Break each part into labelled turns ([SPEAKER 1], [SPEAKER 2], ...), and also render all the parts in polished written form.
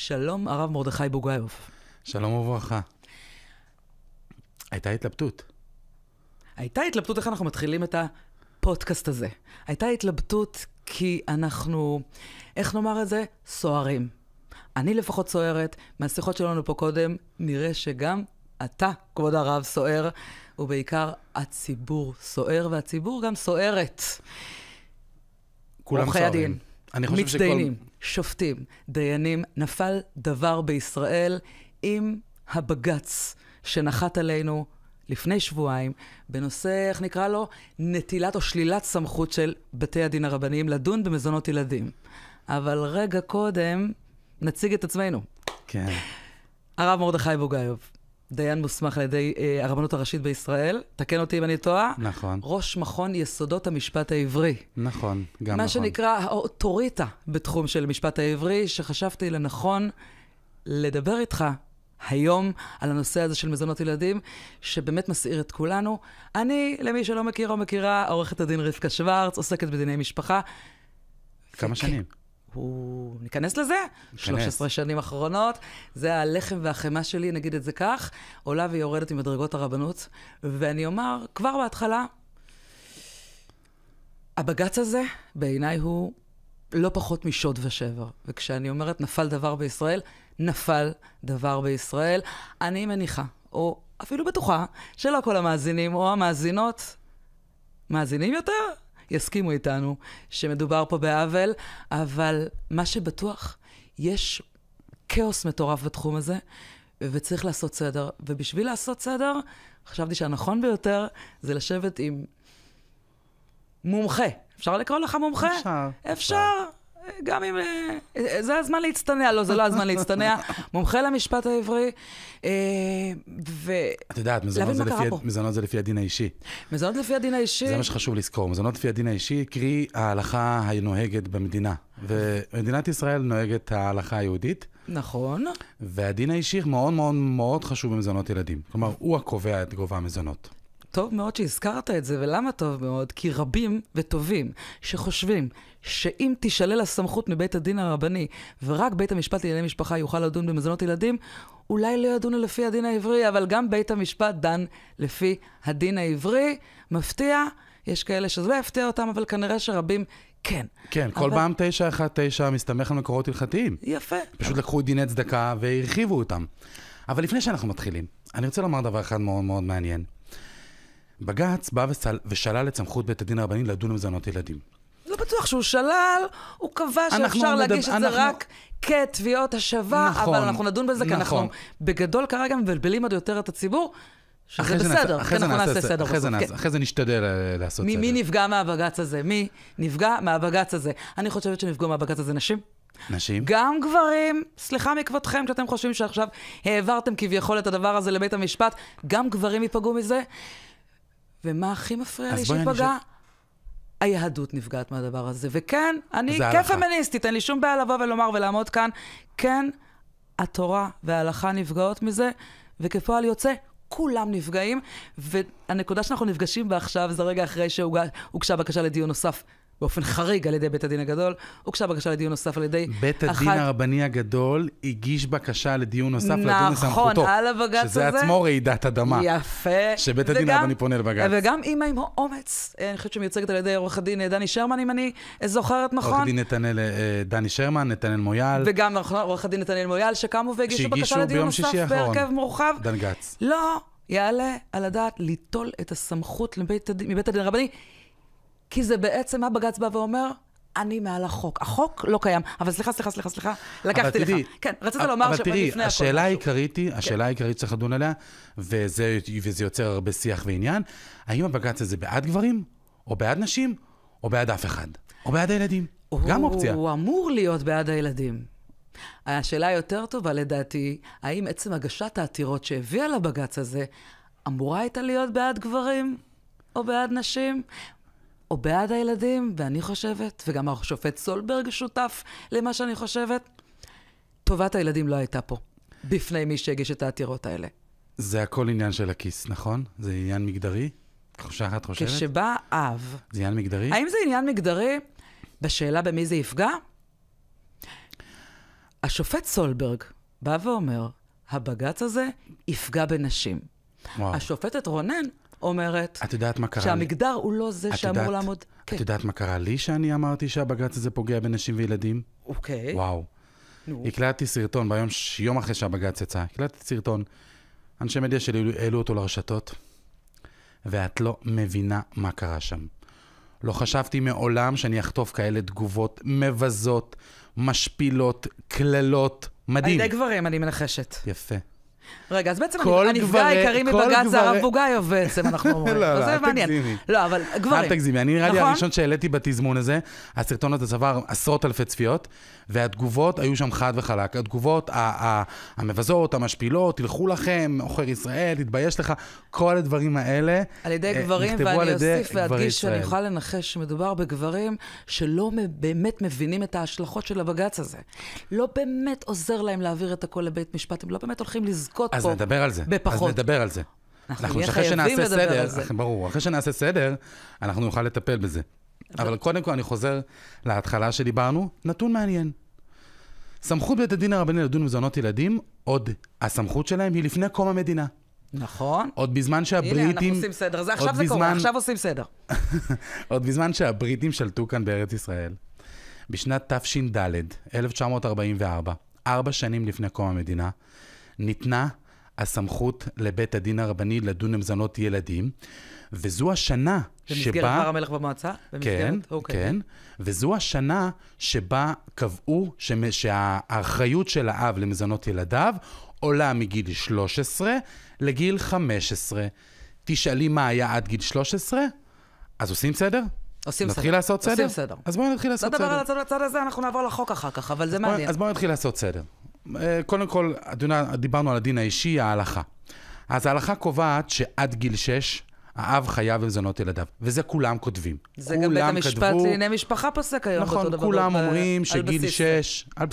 [SPEAKER 1] שלום, הרב מרדכי בוגאיוב.
[SPEAKER 2] שלום וברכה. הייתה התלבטות.
[SPEAKER 1] הייתה התלבטות איך אנחנו מתחילים את הפודקאסט הזה. הייתה התלבטות כי אנחנו, איך נאמר את זה? סוערים. אני לפחות סוערת, מהשיחות שלנו פה קודם, נראה שגם אתה, כבוד הרב, סוער, ובעיקר הציבור סוער, והציבור גם סוערת.
[SPEAKER 2] כולם
[SPEAKER 1] עורכי
[SPEAKER 2] סוערים.
[SPEAKER 1] הדין,
[SPEAKER 2] אני חושב
[SPEAKER 1] מצטיינים, שופטים, דיינים, נפל דבר בישראל עם הבגץ שנחת עלינו לפני שבועיים, בנושא, איך נקרא לו? נטילת או שלילת סמכות של בתי הדין הרבניים לדון במזונות ילדים. אבל רגע קודם נציג את עצמנו.
[SPEAKER 2] כן.
[SPEAKER 1] הרב מרדכי בוגאיוב, דיין מוסמך על ידי הרבנות הראשית בישראל, תקן אותי אם אני טועה.
[SPEAKER 2] נכון.
[SPEAKER 1] ראש מכון יסודות המשפט העברי.
[SPEAKER 2] נכון, גם
[SPEAKER 1] מה
[SPEAKER 2] נכון.
[SPEAKER 1] שנקרא האוטוריטה בתחום של משפט העברי, שחשבתי לנכון לדבר איתך היום על הנושא הזה של מזונות ילדים, שבאמת מסעיר את כולנו. אני, למי שלא מכיר או מכירה, עורכת הדין רבקה שוורץ, עוסקת בדיני משפחה.
[SPEAKER 2] כמה שנים?
[SPEAKER 1] ניכנס לזה? 13 שנים אחרונות. זה הלחם והחמה שלי, נגיד את זה כך, עולה ויורדת עם מדרגות הרבנות. ואני אומר, כבר בהתחלה, הבגץ הזה, בעיניי הוא לא פחות משוד ושבר. וכשאני אומרת נפל דבר בישראל, נפל דבר בישראל. אני מניחה, או אפילו בטוחה, שלא כל המאזינים או המאזינות, מאזינים יותר, יסכימו איתנו שמדובר פה בעוול, אבל מה שבטוח, יש כאוס מטורף בתחום הזה, וצריך לעשות סדר. ובשביל לעשות סדר, חשבתי שהנכון ביותר זה לשבת עם מומחה. אפשר לקרוא לך מומחה? אפשר. גם אם... זה הזמן להצטנע. לא, זה לא הזמן להצטנע. מומחה למשפט העברי.
[SPEAKER 2] את יודעת, מזונות זה לפי הדין האישי.
[SPEAKER 1] מזונות לפי הדין האישי.
[SPEAKER 2] זה מה שחשוב לזכור. מזונות לפי הדין האישי, קרי ההלכה הנוהגת במדינה. ומדינת ישראל נוהגת ההלכה היהודית.
[SPEAKER 1] נכון.
[SPEAKER 2] והדין האישי מאוד מאוד מאוד חשוב במזונות ילדים. כלומר, הוא הקובע את גובה המזונות.
[SPEAKER 1] טוב מאוד שהזכרת את זה, ולמה טוב מאוד? כי רבים וטובים שחושבים שאם תישלל הסמכות מבית הדין הרבני, ורק בית המשפט לענייני משפחה יוכל לדון במזונות ילדים, אולי לא ידונו לפי הדין העברי, אבל גם בית המשפט דן לפי הדין העברי. מפתיע, יש כאלה שזה לא יפתיע אותם, אבל כנראה שרבים כן.
[SPEAKER 2] כן, כל פעם 919 מסתמך על מקורות הלכתיים.
[SPEAKER 1] יפה.
[SPEAKER 2] פשוט לקחו את דיני צדקה והרחיבו אותם. אבל לפני שאנחנו מתחילים, אני רוצה לומר דבר אחד מאוד מאוד מעניין. בג"ץ בא ושלל את סמכות בית הדין הרבני לדון במזונות ילדים.
[SPEAKER 1] לא בטוח שהוא שלל, הוא קבע שאפשר להגיש את זה רק כתביעות השווה,
[SPEAKER 2] נכון,
[SPEAKER 1] אבל אנחנו נדון בזה, כי אנחנו בגדול כרגע מבלבלים עוד יותר את הציבור, שזה בסדר, כי אנחנו נעשה סדר בסוף.
[SPEAKER 2] אחרי זה נשתדל לעשות סדר.
[SPEAKER 1] מי נפגע מהבג"ץ הזה? מי נפגע מהבג"ץ הזה? אני חושבת שנפגעו מהבג"ץ הזה נשים.
[SPEAKER 2] נשים?
[SPEAKER 1] גם גברים, סליחה מכבודכם, שאתם חושבים שעכשיו העברתם כביכול את הדבר הזה לבית המשפט, גם גברים ייפגעו מזה. ומה הכי מפריע לי שיפגע? היהדות נפגעת מהדבר הזה. וכן, אני כפמיניסטית, אין לי שום בעיה לבוא ולומר ולעמוד כאן. כן, התורה וההלכה נפגעות מזה, וכפועל יוצא, כולם נפגעים. והנקודה שאנחנו נפגשים בה עכשיו, זה רגע אחרי שהוגשה בקשה לדיון נוסף, באופן חריג על ידי בית הדין הגדול, הוגשה בקשה לדיון נוסף על ידי...
[SPEAKER 2] בית הדין הרבני הגדול הגיש בקשה לדיון נוסף לדון לסמכותו.
[SPEAKER 1] נכון, על הבג"ץ הזה.
[SPEAKER 2] שזה עצמו רעידת אדמה.
[SPEAKER 1] יפה.
[SPEAKER 2] שבית הדין הרבני פונה לבג"ץ.
[SPEAKER 1] וגם אימא עם אומץ, אני חושבת שמיוצגת על ידי עורך הדין דני שרמן, אם אני זוכרת נכון.
[SPEAKER 2] עורך הדין דני שרמן, נתנאל מויאל.
[SPEAKER 1] וגם עורך הדין נתנאל מויאל, שקמו והגישו בקשה לדיון נוסף בהרכב מורחב.
[SPEAKER 2] דנגץ.
[SPEAKER 1] לא יעלה על הדעת ליטול את הסמכות מבית הדין הרבני, כי זה בעצם מה בג"ץ בא ואומר, אני מעל החוק. החוק לא קיים. אבל סליחה, לקחתי לך. כן, רצית לומר
[SPEAKER 2] שלפני הכל משהו. השאלה העיקרית צריך לדון עליה, וזה יוצר הרבה שיח ועניין, האם הבג"ץ הזה בעד גברים, או בעד נשים, או בעד אף אחד? או בעד הילדים? גם אופציה.
[SPEAKER 1] הוא אמור להיות בעד הילדים. השאלה היותר טובה לדעתי, האם עצם הגשת העתירות שהביאה לבג"ץ הזה, אמורה הייתה להיות בעד גברים, או בעד נשים? או בעד הילדים, ואני חושבת, וגם השופט סולברג שותף למה שאני חושבת, טובת הילדים לא הייתה פה, בפני מי שהגיש את העתירות האלה.
[SPEAKER 2] זה הכל עניין של הכיס, נכון? זה עניין מגדרי? את חושבת?
[SPEAKER 1] כשבא אב...
[SPEAKER 2] זה עניין מגדרי?
[SPEAKER 1] האם זה עניין מגדרי? בשאלה במי זה יפגע? השופט סולברג בא ואומר, הבג"ץ הזה יפגע בנשים.
[SPEAKER 2] וואו.
[SPEAKER 1] השופטת רונן אומרת,
[SPEAKER 2] את יודעת מה קרה לי?
[SPEAKER 1] שהמגדר הוא לא זה שאמור לעמוד.
[SPEAKER 2] את יודעת מה קרה לי שאני אמרתי שהבג"ץ הזה פוגע בנשים וילדים?
[SPEAKER 1] אוקיי.
[SPEAKER 2] וואו. הקלטתי סרטון יום אחרי שהבג"ץ יצא. הקלטתי סרטון. אנשי מדיה שלי העלו אותו לרשתות, ואת לא מבינה מה קרה שם. לא חשבתי מעולם שאני אחטוף כאלה תגובות מבזות, משפילות, כללות, מדהים.
[SPEAKER 1] על ידי גברים, אני מנחשת.
[SPEAKER 2] יפה.
[SPEAKER 1] רגע, אז בעצם הנפגע העיקרי בבג"ץ זה הרב בוגאיוב בעצם, אנחנו אומרים.
[SPEAKER 2] לא,
[SPEAKER 1] זה מעניין.
[SPEAKER 2] תגזימי.
[SPEAKER 1] לא, אבל גברים.
[SPEAKER 2] אל תגזימי. אני נראה לי הראשון שהעליתי בתזמון הזה, הסרטון הזה צבר 10,000 צפיות, והתגובות היו שם חד וחלק. התגובות המבזות, המשפילות, תלכו לכם, עוכר ישראל, תתבייש לך, כל הדברים האלה
[SPEAKER 1] על ידי גברים, ואני אוסיף ואדגיש שאני יכולה לנחש שמדובר בגברים שלא באמת מבינים את ההשלכות של הבג"ץ הזה. לא באמת עוזר להם להעביר את הכל לבית משפט, הם לא באמת הולכים לזכות פה.
[SPEAKER 2] אז נדבר על זה.
[SPEAKER 1] בפחות.
[SPEAKER 2] אז נדבר על זה.
[SPEAKER 1] אנחנו נהיה חייבים לדבר על זה.
[SPEAKER 2] ברור, אחרי שנעשה סדר, אנחנו נוכל לטפל בזה. אבל קודם כל אני חוזר להתחלה שדיברנו, נתון מעניין. סמכות בית הדין הרבני לדון במזונות ילדים, עוד הסמכות שלהם היא לפני קום המדינה.
[SPEAKER 1] נכון.
[SPEAKER 2] עוד בזמן שהבריטים...
[SPEAKER 1] הנה, אנחנו עושים סדר. עכשיו זה קורה, עכשיו עושים סדר.
[SPEAKER 2] עוד בזמן שהבריטים שלטו כאן בארץ ישראל. בשנת תש"ד, 1944, 4 שנים לפני קום המדינה, ניתנה הסמכות לבית הדין הרבני לדון במזונות ילדים, וזו השנה
[SPEAKER 1] במסגרת דבר המלך במועצה?
[SPEAKER 2] כן, כן. וזו השנה שבה קבעו שהאחריות של האב למזונות ילדיו עולה מגיל 13 לגיל 15. תשאלי מה היה עד גיל 13? אז עושים סדר?
[SPEAKER 1] עושים סדר.
[SPEAKER 2] נתחיל לעשות סדר?
[SPEAKER 1] עושים סדר.
[SPEAKER 2] אז בואו נתחיל לעשות סדר.
[SPEAKER 1] נדבר על הצד הזה, אנחנו נעבור לחוק אחר כך, אבל זה מעניין.
[SPEAKER 2] אז בואו נתחיל לעשות סדר. קודם כל, דיברנו על הדין האישי, ההלכה. אז ההלכה קובעת שעד גיל 6, האב חייב למזונות ילדיו, וזה כולם כותבים.
[SPEAKER 1] זה גם בית המשפט לענייני משפחה פוסק היום.
[SPEAKER 2] נכון, כולם אומרים שגיל 6, על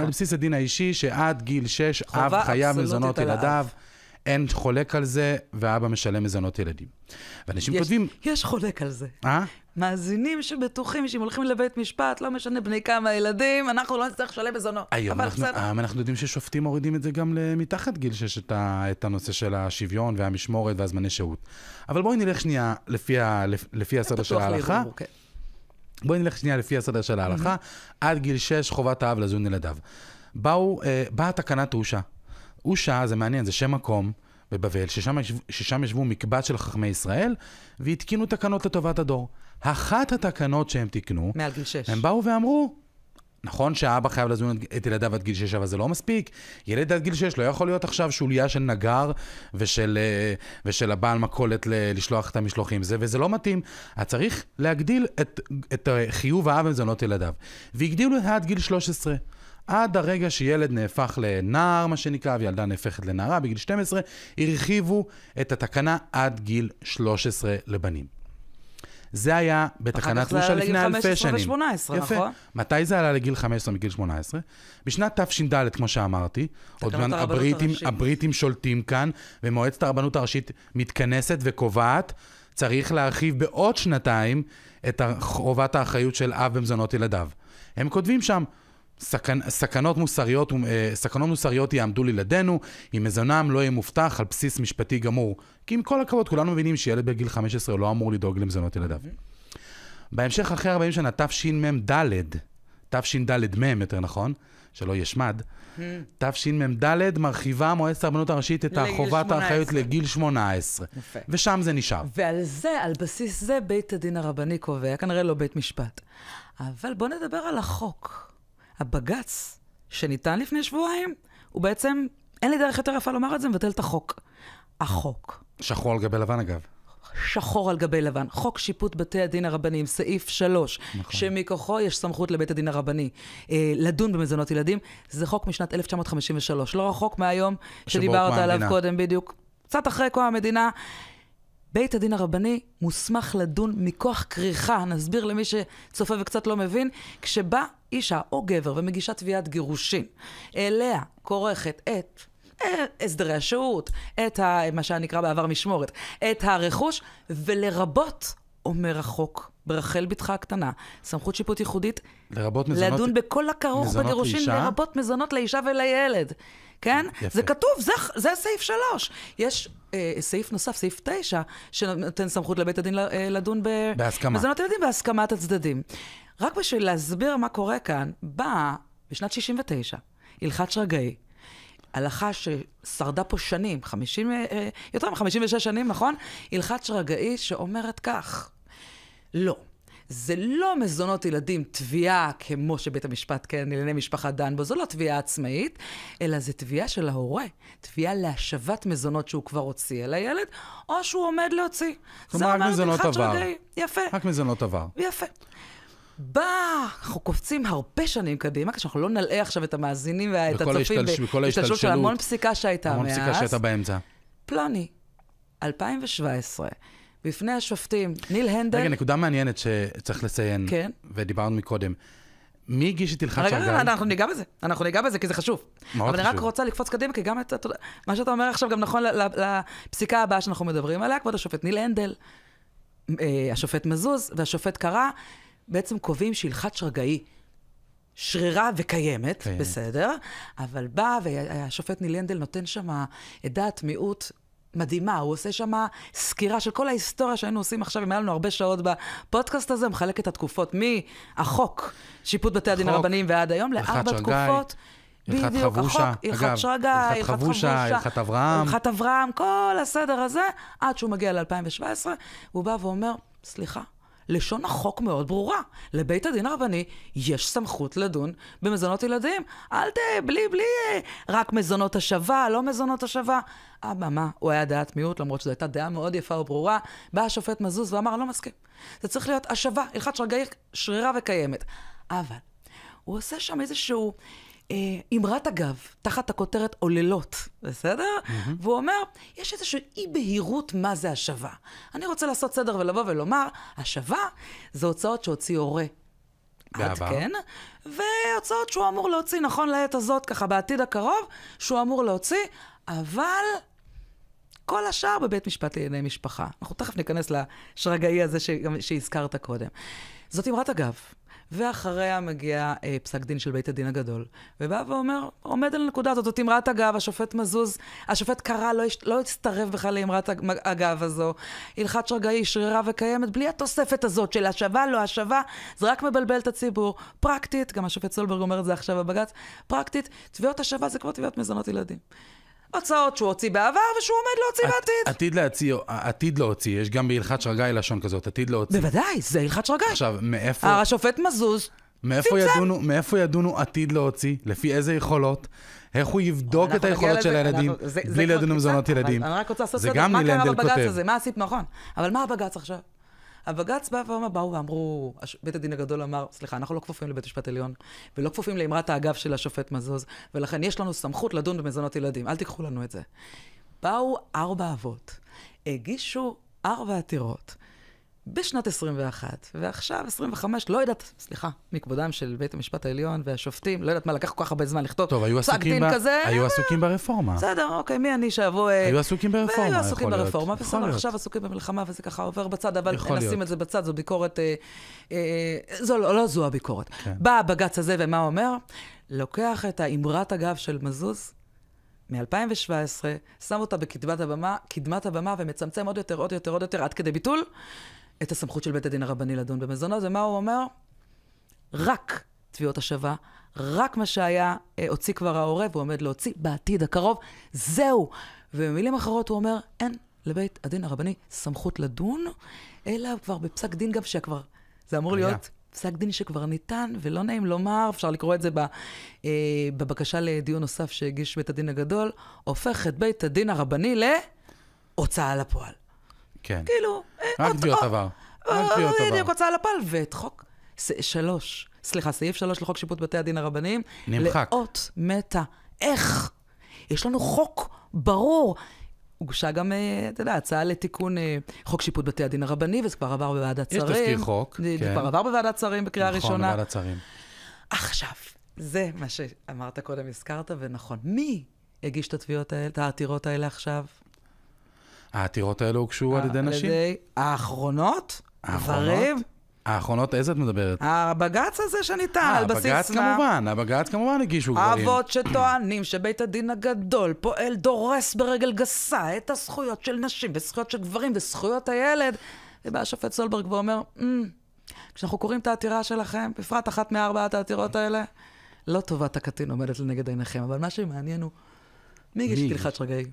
[SPEAKER 2] בסיס הדין האישי, שעד גיל 6, אב חייב למזונות ילדיו, אין חולק על זה, ואבא משלם מזונות ילדים. ואנשים כותבים...
[SPEAKER 1] יש חולק על זה. מאזינים שבטוחים שאם הולכים לבית משפט, לא משנה בני כמה ילדים, אנחנו לא נצטרך לשלם מזונות.
[SPEAKER 2] היום אנחנו יודעים ששופטים מורידים את זה גם מתחת גיל 6, את הנושא של השוויון והמשמורת והזמני שהות. אבל בואי נלך שנייה לפי הסדר של ההלכה. בואי נלך שנייה לפי הסדר של ההלכה. עד גיל 6 חובת האב לזון ילדיו. באה תקנת אושה. אושה, זה מעניין, זה שם מקום בבבל, ששם ישבו מקבץ של חכמי ישראל, והתקינו תקנות לטובת הדור. אחת התקנות שהם תיקנו,
[SPEAKER 1] מעל גיל 6.
[SPEAKER 2] הם באו ואמרו, נכון שהאבא חייב לזון את ילדיו עד גיל 6, אבל זה לא מספיק. ילד עד גיל 6 לא יכול להיות עכשיו שוליה של נגר ושל הבעל מכולת לשלוח את המשלוחים. וזה לא מתאים. אז צריך להגדיל את חיוב האב למזונות ילדיו. והגדילו עד גיל 13. עד הרגע שילד נהפך לנער, מה שנקרא, וילדה נהפכת לנערה בגיל 12, הרחיבו את התקנה עד גיל 13 לבנים. זה היה בתקנת אושה לפני אלפי שנים.
[SPEAKER 1] אחר כך זה עלה לגיל 15 ו-18, נכון?
[SPEAKER 2] מתי זה עלה לגיל 15 מגיל 18? בשנת תש"ד, כמו שאמרתי, עוד זמן הבריטים שולטים כאן, ומועצת הרבנות הראשית מתכנסת וקובעת, צריך להרחיב בעוד 2 את חובת האחריות של אב במזונות ילדיו. הם כותבים שם, סכנות מוסריות יעמדו לילדינו, אם מזונם לא יהיה מובטח על בסיס משפטי גמור. כי עם כל הכבוד, כולנו מבינים שילד בגיל 15 לא אמור לדאוג למזונות ילדיו. בהמשך, אחרי 40 שנה, תש"ד יותר נכון, שלא ישמד, תשמ"ד מרחיבה מועצת הרבנות הראשית את חובת האחריות לגיל 18. ושם זה נשאר.
[SPEAKER 1] ועל זה, על בסיס זה, בית הדין הרבני קובע, כנראה לא בית משפט. אבל בוא נדבר על החוק. הבג"ץ שניתן לפני שבועיים, הוא בעצם, אין לי דרך יותר יפה לומר את זה, מבטל את החוק. החוק.
[SPEAKER 2] שחור על גבי לבן אגב.
[SPEAKER 1] שחור על גבי לבן. חוק שיפוט בתי הדין הרבניים, סעיף 3, נכון. שמכוחו יש סמכות לבית הדין הרבני לדון במזונות ילדים. זה חוק משנת 1953, לא רחוק מהיום שדיברת עליו קודם בדיוק. קצת אחרי קום המדינה, בית הדין הרבני מוסמך לדון מכוח כריכה, נסביר למי שצופה וקצת לא מבין, כשבא אישה או גבר ומגישה תביעת גירושין, אליה כורכת את הסדרי השהות, את מה שנקרא בעבר משמורת, את הרכוש, ולרבות אומר החוק, ברחל בתך הקטנה, סמכות שיפוט ייחודית,
[SPEAKER 2] לרבות מזונות,
[SPEAKER 1] לדון בכל הכרוך בגירושין, לרבות מזונות לאישה ולילד. כן?
[SPEAKER 2] יפה.
[SPEAKER 1] זה כתוב, זה סעיף 3. יש סעיף נוסף, סעיף 9, שנותן סמכות לבית הדין לדון במזונות ילדים בהסכמת הצדדים. רק בשביל להסביר מה קורה כאן, באה בשנת 69, הלכת שרגאי, הלכה ששרדה פה שנים, יותר מ-56 שנים, נכון? הלכת שרגאי שאומרת כך, לא. זה לא מזונות ילדים תביעה כמו שבית המשפט, כן, לענייני משפחה דן בו, זו לא תביעה עצמאית, אלא זה תביעה של ההורה, תביעה להשבת מזונות שהוא כבר הוציא על הילד, או שהוא עומד להוציא.
[SPEAKER 2] כלומר, רק מזונות עבר.
[SPEAKER 1] יפה.
[SPEAKER 2] רק מזונות עבר.
[SPEAKER 1] יפה. אנחנו קופצים הרבה שנים קדימה, כשאנחנו לא נלאה עכשיו את המאזינים ואת הצופים,
[SPEAKER 2] וכל ההשתלשלות
[SPEAKER 1] של המון פסיקה שהייתה מאז.
[SPEAKER 2] המון פסיקה שהייתה באמצע.
[SPEAKER 1] פלוני, 2017, בפני השופטים, ניל הנדל...
[SPEAKER 2] רגע, נקודה מעניינת שצריך לציין,
[SPEAKER 1] כן.
[SPEAKER 2] ודיברנו מקודם. מי הגיש את הלכת שרגאי?
[SPEAKER 1] רגע, אנחנו ניגע בזה, כי זה חשוב. אבל אני רק רוצה לקפוץ קדימה, כי גם מה שאתה אומר עכשיו גם נכון לפסיקה הבאה שאנחנו מדברים עליה, כבוד השופט ניל הנדל, השופט מזוז והשופט קרא, בעצם קובעים שהלכת שרגאי שרירה וקיימת, בסדר, אבל בא והשופט ניל הנדל נותן שם דעת מיעוט מדהימה, הוא עושה שם סקירה של כל ההיסטוריה שהיינו עושים עכשיו, אם היה לנו הרבה שעות בפודקאסט הזה, מחלק את התקופות מהחוק, שיפוט בתי הדין הרבניים ועד היום, לארבע תקופות.
[SPEAKER 2] הלכת חבושה,
[SPEAKER 1] הלכת שרגאי,
[SPEAKER 2] הלכת חבושה, הלכת אברהם.
[SPEAKER 1] הלכת אברהם, כל הסדר הזה, עד שהוא מגיע ל-2017, הוא בא ואומר, סליחה, לשון החוק מאוד ברורה. לבית הדין הרבני יש סמכות לדון במזונות ילדים. בלי, רק מזונות השווה, לא מזונות השווה. מה? הוא היה דעת מיעוט, למרות שזו הייתה דעה מאוד יפה וברורה. בא השופט מזוז ואמר, לא מסכים. זה צריך להיות השווה, הלכת שרגאי שרירה וקיימת. אבל הוא עושה שם איזשהו אמרת אגב, תחת הכותרת עוללות, בסדר? והוא אומר, יש איזושהי אי-בהירות מה זה השווה. אני רוצה לעשות סדר ולבוא ולומר, השווה זה הוצאות שהוציא הורה.
[SPEAKER 2] בעבר.
[SPEAKER 1] עד כן, והוצאות שהוא אמור להוציא, נכון לעת הזאת, ככה בעתיד הקרוב, שהוא אמור להוציא, אבל כל השאר בבית משפט לענייני משפחה. אנחנו תכף ניכנס לשרגאי הזה שהזכרת קודם. זאת אמרת אגב. ואחריה מגיע פסק דין של בית הדין הגדול. ובא ואומר, עומד על הנקודה הזאת, זאת אמרת אגב, השופט מזוז, השופט קרא, לא הצטרף בכלל לאמרת אגב הזו. הלכת שרגאי שרירה וקיימת, בלי התוספת הזאת של השווה, לא השווה, זה רק מבלבל את הציבור. פרקטית, גם השופט סולברג אומר את זה עכשיו בבג"ץ, פרקטית, תביעות השווה זה כמו תביעות מזונות ילדים. הוצאות שהוא הוציא בעבר ושהוא עומד להוציא בעתיד.
[SPEAKER 2] עתיד להוציא, יש גם בהלכת שרגאי לשון כזאת, עתיד להוציא.
[SPEAKER 1] בוודאי, זה הלכת שרגאי.
[SPEAKER 2] עכשיו, מאיפה...
[SPEAKER 1] השופט מזוז,
[SPEAKER 2] מאיפה ידונו עתיד להוציא? לפי איזה יכולות? איך הוא יבדוק את היכולות של הילדים בלי לדון במזונות ילדים?
[SPEAKER 1] אני רק רוצה לעשות סדר, מה קרה בבג"ץ הזה? מה עשית נכון? אבל מה הבג"ץ עכשיו? הבג"ץ באו ואמרו, בית הדין הגדול אמר, סליחה, אנחנו לא כפופים לבית משפט עליון, ולא כפופים לאמרת האגב של השופט מזוז, ולכן יש לנו סמכות לדון במזונות ילדים, אל תיקחו לנו את זה. באו 4 אבות, הגישו 4 עתירות, בשנת 21, ועכשיו 25, לא יודעת, סליחה, מכבודם של בית המשפט העליון והשופטים, לא יודעת מה לקח כל כך הרבה זמן לכתוב,
[SPEAKER 2] טוב, היו עסוקים ברפורמה.
[SPEAKER 1] בסדר, אוקיי, מי אני שאבוא...
[SPEAKER 2] היו עסוקים ברפורמה,
[SPEAKER 1] היו עסוקים ברפורמה, בסדר, עכשיו עסוקים במלחמה, וזה ככה עובר בצד, אבל נשים את זה בצד, זו ביקורת, לא זו הביקורת. בא הבג"ץ הזה, ומה הוא אומר? לוקח את האמרת אגב של מזוז, מ-2017, שם אותה קדמת הבמה, ומצמצם עוד יותר, עד כדי ביטול, את הסמכות של בית הדין הרבני לדון במזונות, ומה הוא אומר? רק תביעות השווה, רק מה שהיה הוציא כבר ההורה, והוא עומד להוציא בעתיד הקרוב, זהו. ובמילים אחרות הוא אומר, אין לבית הדין הרבני סמכות לדון, אלא כבר בפסק דין גם שכבר, זה אמור להיות פסק דין שכבר ניתן, ולא נעים לומר, אפשר לקרוא את זה בבקשה לדיון נוסף שהגיש בית הדין הגדול, הופך את בית הדין הרבני להוצאה לפועל.
[SPEAKER 2] כן.
[SPEAKER 1] כאילו...
[SPEAKER 2] רק תביעות עבר.
[SPEAKER 1] בדיוק הוצאה לפועל, ואת חוק סעיף 3 לחוק שיפוט בתי הדין הרבניים,
[SPEAKER 2] נמחק.
[SPEAKER 1] לאות מתה. איך? יש לנו חוק ברור. הוגשה גם, אתה יודע, הצעה לתיקון חוק שיפוט בתי הדין הרבני, וזה כבר עבר בוועדת שרים.
[SPEAKER 2] יש תזכיר חוק, כן.
[SPEAKER 1] זה כבר עבר בוועדת שרים בקריאה ראשונה.
[SPEAKER 2] נכון, בוועדת שרים.
[SPEAKER 1] עכשיו, זה מה שאמרת קודם, הזכרת, ונכון. מי הגיש את התביעות האלה, את העתירות האלה עכשיו?
[SPEAKER 2] העתירות האלה הוגשו על ידי נשים?
[SPEAKER 1] על ידי האחרונות? דברים.
[SPEAKER 2] האחרונות, איזה את מדברת?
[SPEAKER 1] הבג"ץ הזה שניתן על בסיס מה?
[SPEAKER 2] הבג"ץ כמובן הגישו גברים.
[SPEAKER 1] אבות שטוענים שבית הדין הגדול פועל דורס ברגל גסה את הזכויות של נשים וזכויות של גברים וזכויות הילד. ובא השופט סולברג ואומר, כשאנחנו קוראים את העתירה שלכם, בפרט אחת מארבעת העתירות האלה, לא טובת הקטין עומדת לנגד עיניכם, אבל מה שמעניין הוא, מי הגיש את הלכת שרגאי?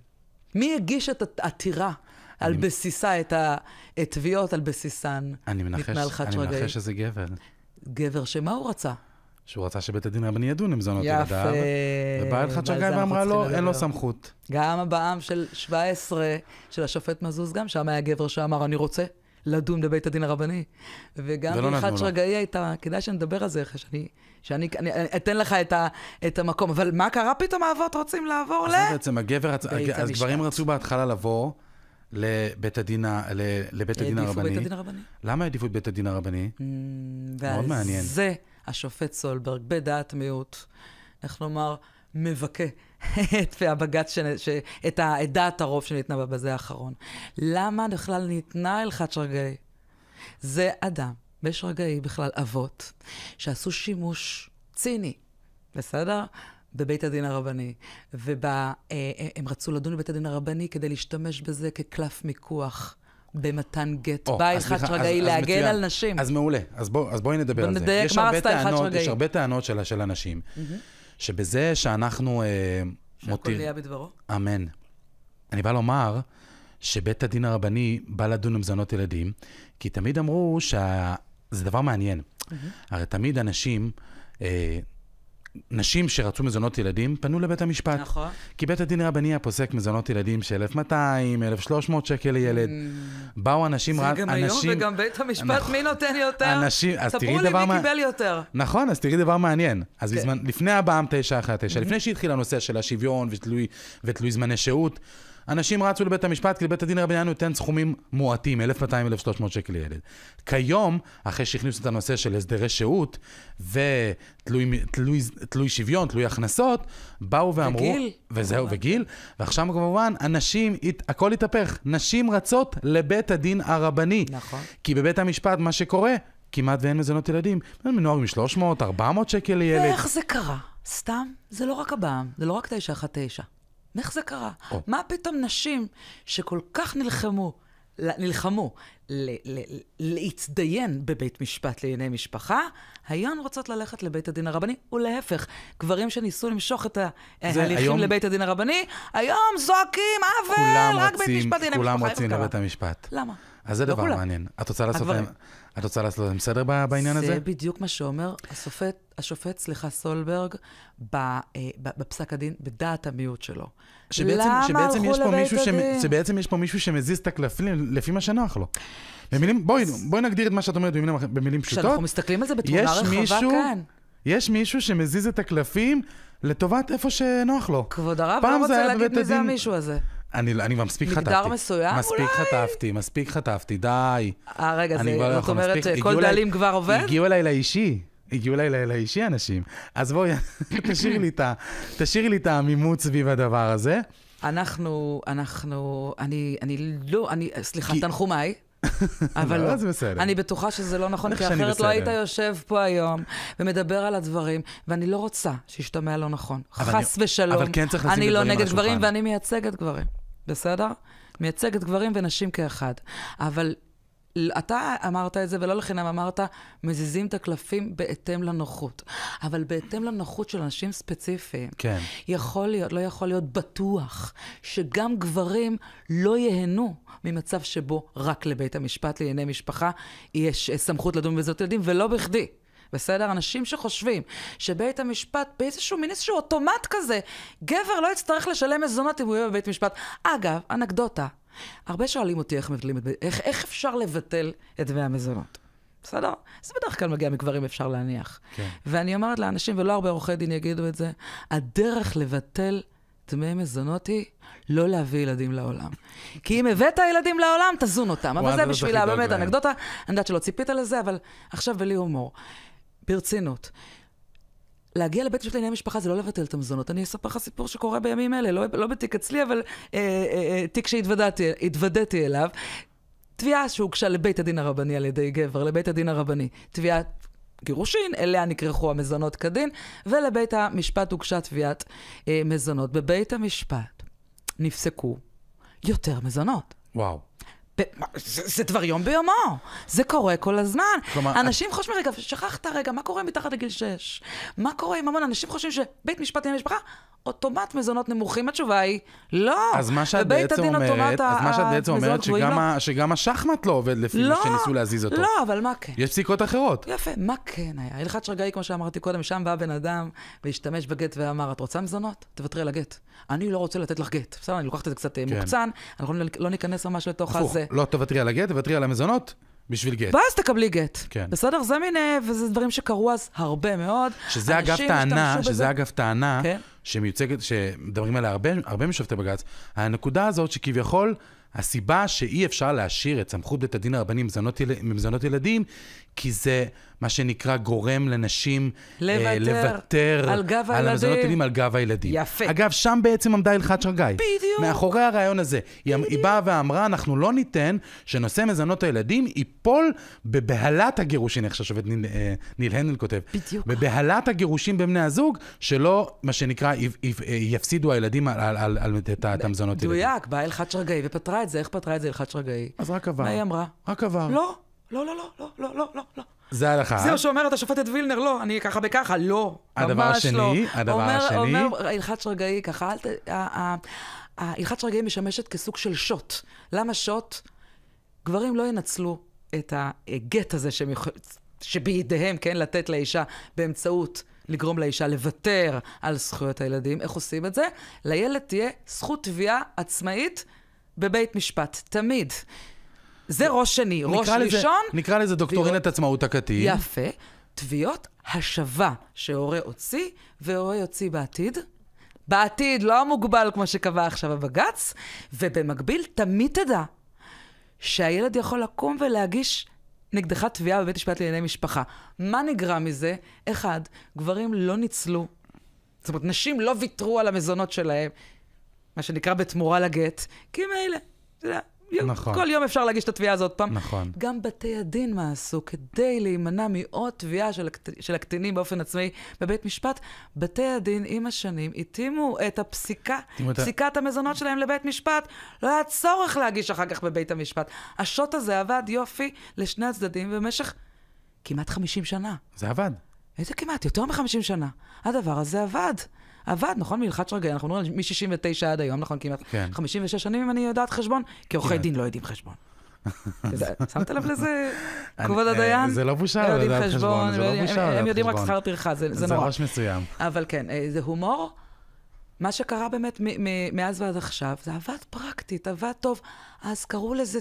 [SPEAKER 1] מי הגיש את העתירה על בסיסה, את התביעות על בסיסן?
[SPEAKER 2] אני מנחש שזה גבר.
[SPEAKER 1] גבר שמה הוא רצה?
[SPEAKER 2] שהוא רצה שבית הדין הרבני ידון עם זונות ילדיו. ובאה הלכת שרגאי ואמרה לו, אין לו סמכות.
[SPEAKER 1] גם הבעם של 17 של השופט מזוז, גם שם היה גבר שאמר, אני רוצה לדון בבית הדין הרבני. וגם הלכת שרגאי הייתה, כדאי שנדבר על זה, שאני אתן לך את המקום. אבל מה קרה פתאום האבות רוצים לעבור
[SPEAKER 2] אז בעצם אז גברים רצו בהתחלה לבוא לבית הדין הרבני. למה העדיפו את בית הדין הרבני? מאוד מעניין.
[SPEAKER 1] זה השופט סולברג, בדעת מיעוט, איך לומר, מבכה את הבג"ץ, את דעת הרוב שניתנה בזה האחרון. למה בכלל ניתנה הלכת שרגאי? זה אדם, בשרגאי בכלל אבות, שעשו שימוש ציני, בסדר? בבית הדין הרבני. הם רצו לדון בבית הדין הרבני כדי להשתמש בזה כקלף מיקוח. במתן גט. בא הלכת שרגאי להגן על נשים.
[SPEAKER 2] אז מעולה. אז בואי נדבר על זה.
[SPEAKER 1] נדייק מה עשתה הלכת שרגאי.
[SPEAKER 2] יש הרבה טענות של אנשים, שבזה שאנחנו
[SPEAKER 1] שהכל נהיה בדברו.
[SPEAKER 2] אמן. אני בא לומר שבית הדין הרבני בא לדון עם זונות ילדים, כי תמיד אמרו שזה דבר מעניין. הרי תמיד נשים שרצו מזונות ילדים פנו לבית המשפט.
[SPEAKER 1] נכון.
[SPEAKER 2] כי בית הדין הרבני הפוסק מזונות ילדים של 1,200, 1,300 שקל לילד. באו אנשים...
[SPEAKER 1] זה גם היום וגם בית המשפט, מי נותן יותר? ספרו לי מי קיבל יותר.
[SPEAKER 2] נכון, אז תראי דבר מעניין. אז לפני הבאם 919, לפני שהתחיל הנושא של השוויון ותלוי זמני שהות, אנשים רצו לבית המשפט, כי לבית הדין הרבני נותן סכומים מועטים, 1,200, 1,300 שקל לילד. כיום, אחרי שהכניסו את הנושא של הסדרי שהות, ותלוי שוויון, תלוי הכנסות, באו ואמרו...
[SPEAKER 1] וגיל.
[SPEAKER 2] וזהו, וגיל. ועכשיו כמובן, הכל התהפך. נשים רצות לבית הדין הרבני.
[SPEAKER 1] נכון.
[SPEAKER 2] כי בבית המשפט, מה שקורה, כמעט ואין מזונות ילדים. מנוער מ-300, 400 שקל לילד.
[SPEAKER 1] ואיך זה קרה? סתם, זה לא רק הבאם, זה לא רק 919. איך זה קרה? מה פתאום נשים שכל כך נלחמו להתדיין בבית משפט לענייני משפחה, היום רוצות ללכת לבית הדין הרבני, ולהפך, גברים שניסו למשוך את ההליכים לבית הדין הרבני, היום זועקים, אבל רק בית משפט לענייני משפחה.
[SPEAKER 2] כולם רוצים לבית המשפט.
[SPEAKER 1] למה?
[SPEAKER 2] אז זה דבר מעניין. את רוצה לעשות להם סדר בעניין הזה?
[SPEAKER 1] זה בדיוק מה שאומר השופט, סולברג, בפסק הדין, בדעת המיעוט שלו.
[SPEAKER 2] שבעצם יש פה מישהו שמזיז את הקלפים לפי מה שנוח לו. בואי נגדיר את מה שאת אומרת במילים פשוטות.
[SPEAKER 1] כשאנחנו מסתכלים על זה בתמונה רחבה כאן.
[SPEAKER 2] יש מישהו שמזיז את הקלפים לטובת איפה שנוח לו.
[SPEAKER 1] כבוד הרב, לא רוצה להגיד מי זה המישהו הזה.
[SPEAKER 2] אני מספיק חטפתי.
[SPEAKER 1] מגדר מסוים?
[SPEAKER 2] מספיק חטפתי, די.
[SPEAKER 1] רגע, זאת אומרת, כל דלים כבר עובד?
[SPEAKER 2] הגיעו אליי לאישי אנשים. אז בואי, תשאירי לי את העמימות סביב הדבר הזה.
[SPEAKER 1] סליחה, תנחומיי. אבל לא, אני בטוחה שזה לא נכון, כי אחרת לא היית יושב פה היום ומדבר על הדברים, ואני לא רוצה שישתמע לא נכון. חס ושלום. אני לא נגד גברים ואני מייצגת גברים. בסדר? מייצגת גברים ונשים כאחד. אבל אתה אמרת את זה, ולא לחינם אמרת, מזיזים את הקלפים בהתאם לנוחות. אבל בהתאם לנוחות של אנשים ספציפיים,
[SPEAKER 2] כן.
[SPEAKER 1] לא יכול להיות בטוח שגם גברים לא ייהנו ממצב שבו רק לבית המשפט לענייני משפחה יש סמכות לדון בזאת ילדים, ולא בכדי. בסדר? אנשים שחושבים שבית המשפט באיזשהו אוטומט כזה, גבר לא יצטרך לשלם מזונות אם הוא יהיה בבית משפט. אגב, אנקדוטה. הרבה שואלים אותי איך אפשר לבטל את דמי המזונות. בסדר? זה בדרך כלל מגיע מגברים, אפשר להניח.
[SPEAKER 2] כן.
[SPEAKER 1] ואני אומרת לאנשים, ולא הרבה עורכי דין יגידו את זה, הדרך לבטל דמי מזונות היא לא להביא ילדים לעולם. כי אם הבאת ילדים לעולם, תזון אותם. אבל זה בשבילה, באמת, אנקדוטה, אני יודעת שלא ציפית לזה, אבל עכשיו בלי הומור. ברצינות. להגיע לבית משפט לענייני משפחה זה לא לבטל את המזונות. אני אספר לך סיפור שקורה בימים אלה, לא בתיק אצלי, אבל תיק שהתוודעתי אליו. תביעה שהוגשה לבית הדין הרבני על ידי גבר, לבית הדין הרבני, תביעת גירושין, אליה נקרחו המזונות כדין, ולבית המשפט הוגשה תביעת מזונות. בבית המשפט נפסקו יותר מזונות.
[SPEAKER 2] וואו.
[SPEAKER 1] זה דבר יום ביומו, זה קורה כל הזמן. אנשים חושבים, רגע, שכחת רגע, מה קורה מתחת לגיל 6? מה קורה עם המון? אנשים חושבים שבית משפט לענייני משפחה, אוטומט מזונות נמוכים, התשובה היא, לא.
[SPEAKER 2] אז מה שאת בעצם אומרת, שגם השחמט לא עובד לפי מה שניסו להזיז אותו.
[SPEAKER 1] לא, אבל מה כן? יש
[SPEAKER 2] פסיקות אחרות.
[SPEAKER 1] יפה, מה כן היה? הלכת שרגאי, כמו שאמרתי קודם, שם בא בן אדם והשתמש בגט ואמר, את רוצה מזונות? תוותרי על הגט. אני לא רוצה לתת לך גט. בסדר, אני לוקחת את זה קצת מוקצן, אנחנו לא ניכנס ממש לתוך הזה.
[SPEAKER 2] לא תוותרי על הגט, תוותרי על המזונות. בשביל גט.
[SPEAKER 1] ואז תקבלי גט. כן. בסדר? זה מיני, וזה דברים שקרו אז הרבה מאוד.
[SPEAKER 2] שזה אגב טענה, שמיוצגת, שמדברים עליה הרבה משופטי בג"ץ, הנקודה הזאת שכביכול, הסיבה שאי אפשר להשאיר את סמכות בית הדין הרבני ממזונות ילדים, כי זה מה שנקרא גורם לנשים לוותר על המזונות ילדים על גב הילדים.
[SPEAKER 1] יפה.
[SPEAKER 2] אגב, שם בעצם עמדה הלכת שרגאי.
[SPEAKER 1] בדיוק.
[SPEAKER 2] מאחורי הרעיון הזה. היא באה ואמרה, אנחנו לא ניתן שנושא מזונות הילדים ייפול בבהלת הגירושין, איך שהשופט ניל הנדל כותב.
[SPEAKER 1] בדיוק.
[SPEAKER 2] בבהלת הגירושים במני הזוג, שלא, מה שנקרא, יפסידו הילדים על את המזונות ילדים.
[SPEAKER 1] מדויק, באה הלכת שרגאי ופתרה את זה. איך פתרה את זה הלכת שרגאי?
[SPEAKER 2] אז רק עבר.
[SPEAKER 1] מה היא אמרה?
[SPEAKER 2] רק עבר.
[SPEAKER 1] לא.
[SPEAKER 2] זה ההלכה.
[SPEAKER 1] זהו שאומרת השופטת וילנר, לא, אני ככה בככה, לא.
[SPEAKER 2] הדבר השני.
[SPEAKER 1] אומר הלכת שרגאי ככה, הלכת שרגאי משמשת כסוג של שוט. למה שוט? גברים לא ינצלו את הגט הזה שבידיהם, כן, לתת לאישה באמצעות לגרום לאישה לוותר על זכויות הילדים. איך עושים את זה? לילד תהיה זכות תביעה עצמאית בבית משפט. תמיד. זה ראש שני. ראש ראשון.
[SPEAKER 2] נקרא לזה דוקטורינת עצמאות הקטין.
[SPEAKER 1] יפה. תביעות השווה שהורה הוציא, והורה יוציא בעתיד. בעתיד לא מוגבל כמו שקבע עכשיו הבג"ץ, ובמקביל תמיד תדע שהילד יכול לקום ולהגיש נגדך תביעה בבית משפט לענייני משפחה. מה נגרע מזה? אחד, גברים לא ניצלו, זאת אומרת, נשים לא ויתרו על המזונות שלהם, מה שנקרא בתמורה לגט, כי מילא, אתה יודע, נכון. כל יום אפשר להגיש את התביעה הזאת פעם.
[SPEAKER 2] נכון.
[SPEAKER 1] גם בתי הדין מה עשו, כדי להימנע מעוד תביעה של הקטינים באופן עצמאי בבית משפט, בתי הדין עם השנים התאימו את פסיקת המזונות שלהם לבית משפט, לא היה צורך להגיש אחר כך בבית המשפט. השוט הזה עבד יופי לשני הצדדים במשך כמעט 50 שנה.
[SPEAKER 2] זה עבד.
[SPEAKER 1] איזה כמעט? יותר מ-50 שנה. הדבר הזה עבד, נכון? מלכת שרגאי, אנחנו נראה מ-69 עד היום, נכון? כמעט 56 שנים, אם אני יודעת חשבון, כי עורכי דין לא יודעים חשבון. שמת לב לזה? כבוד הדיין?
[SPEAKER 2] זה לא בושה, לא יודעת חשבון, זה לא בושה.
[SPEAKER 1] הם יודעים רק שכר טרחה, זה נורא.
[SPEAKER 2] זה ראש מסוים.
[SPEAKER 1] אבל כן, זה הומור. מה שקרה באמת מאז ועד עכשיו, זה עבד פרקטית, עבד טוב. אז קראו לזה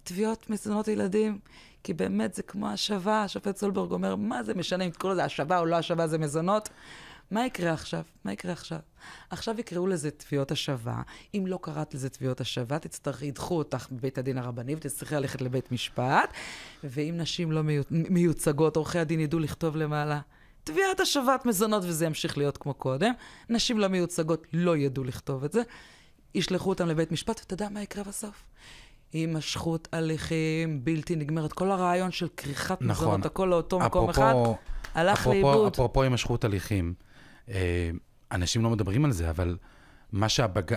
[SPEAKER 1] תביעות מזונות ילדים, כי באמת זה כמו השווה. השופט סולברג אומר, מה זה משנה אם תקראו לזה השווה או לא השווה, זה מזונות. מה יקרה עכשיו? עכשיו יקראו לזה תביעות השווה. אם לא קראת לזה תביעות השווה, ידחו אותך בבית הדין הרבני, ותצטרכי ללכת לבית משפט, ואם נשים לא מיוצגות, עורכי הדין ידעו לכתוב למעלה, תביעת השבת מזונות, וזה ימשיך להיות כמו קודם. נשים לא מיוצגות לא ידעו לכתוב את זה. ישלחו אותם לבית משפט, ותדע מה יקרה בסוף. הימשכות הליכים בלתי נגמרת. כל הרעיון של כריכת מזונות, הכל לאותו מקום אחד, הלך לאיבוד.
[SPEAKER 2] אפרופו הימשכות הליכים, אנשים לא מדברים על זה, אבל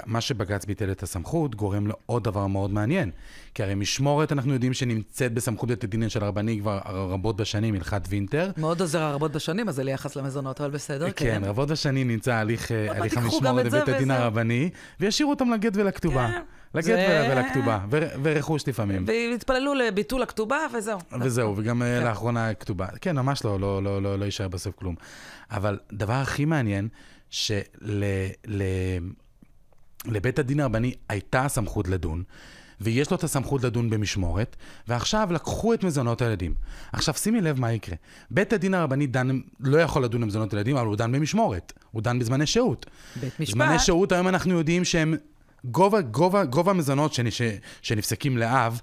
[SPEAKER 2] מה שבג"ץ ביטל את הסמכות גורם לעוד דבר מאוד מעניין. כי הרי משמורת אנחנו יודעים שנמצאת בסמכות בית הדין של הרבני כבר רבות בשנים, הלכת וינטר.
[SPEAKER 1] מאוד עוזר הרבות בשנים, אז זה ליחס למזונות, אבל בסדר.
[SPEAKER 2] כן, רבות בשנים נמצא הליך המשמורת בבית הדין הרבני, וישירו אותם לגט ולכתובה. לגט ולכתובה, ורכוש לפעמים.
[SPEAKER 1] והתפללו לביטול הכתובה, וזהו.
[SPEAKER 2] וזהו, וגם לאחרונה הכתובה. כן, ממש לא יישאר בסוף כלום. אבל דבר הכי מעניין, לבית הדין הרבני הייתה סמכות לדון, ויש לו את הסמכות לדון במשמורת, ועכשיו לקחו את מזונות הילדים. עכשיו שימי לב מה יקרה. בית הדין הרבני לא יכול לדון במזונות הילדים, אבל הוא דן במשמורת. הוא דן בזמני שהות.
[SPEAKER 1] בית משפט.
[SPEAKER 2] זמני שהות, היום אנחנו יודעים שהם גובה המזונות שנפסקים לאב,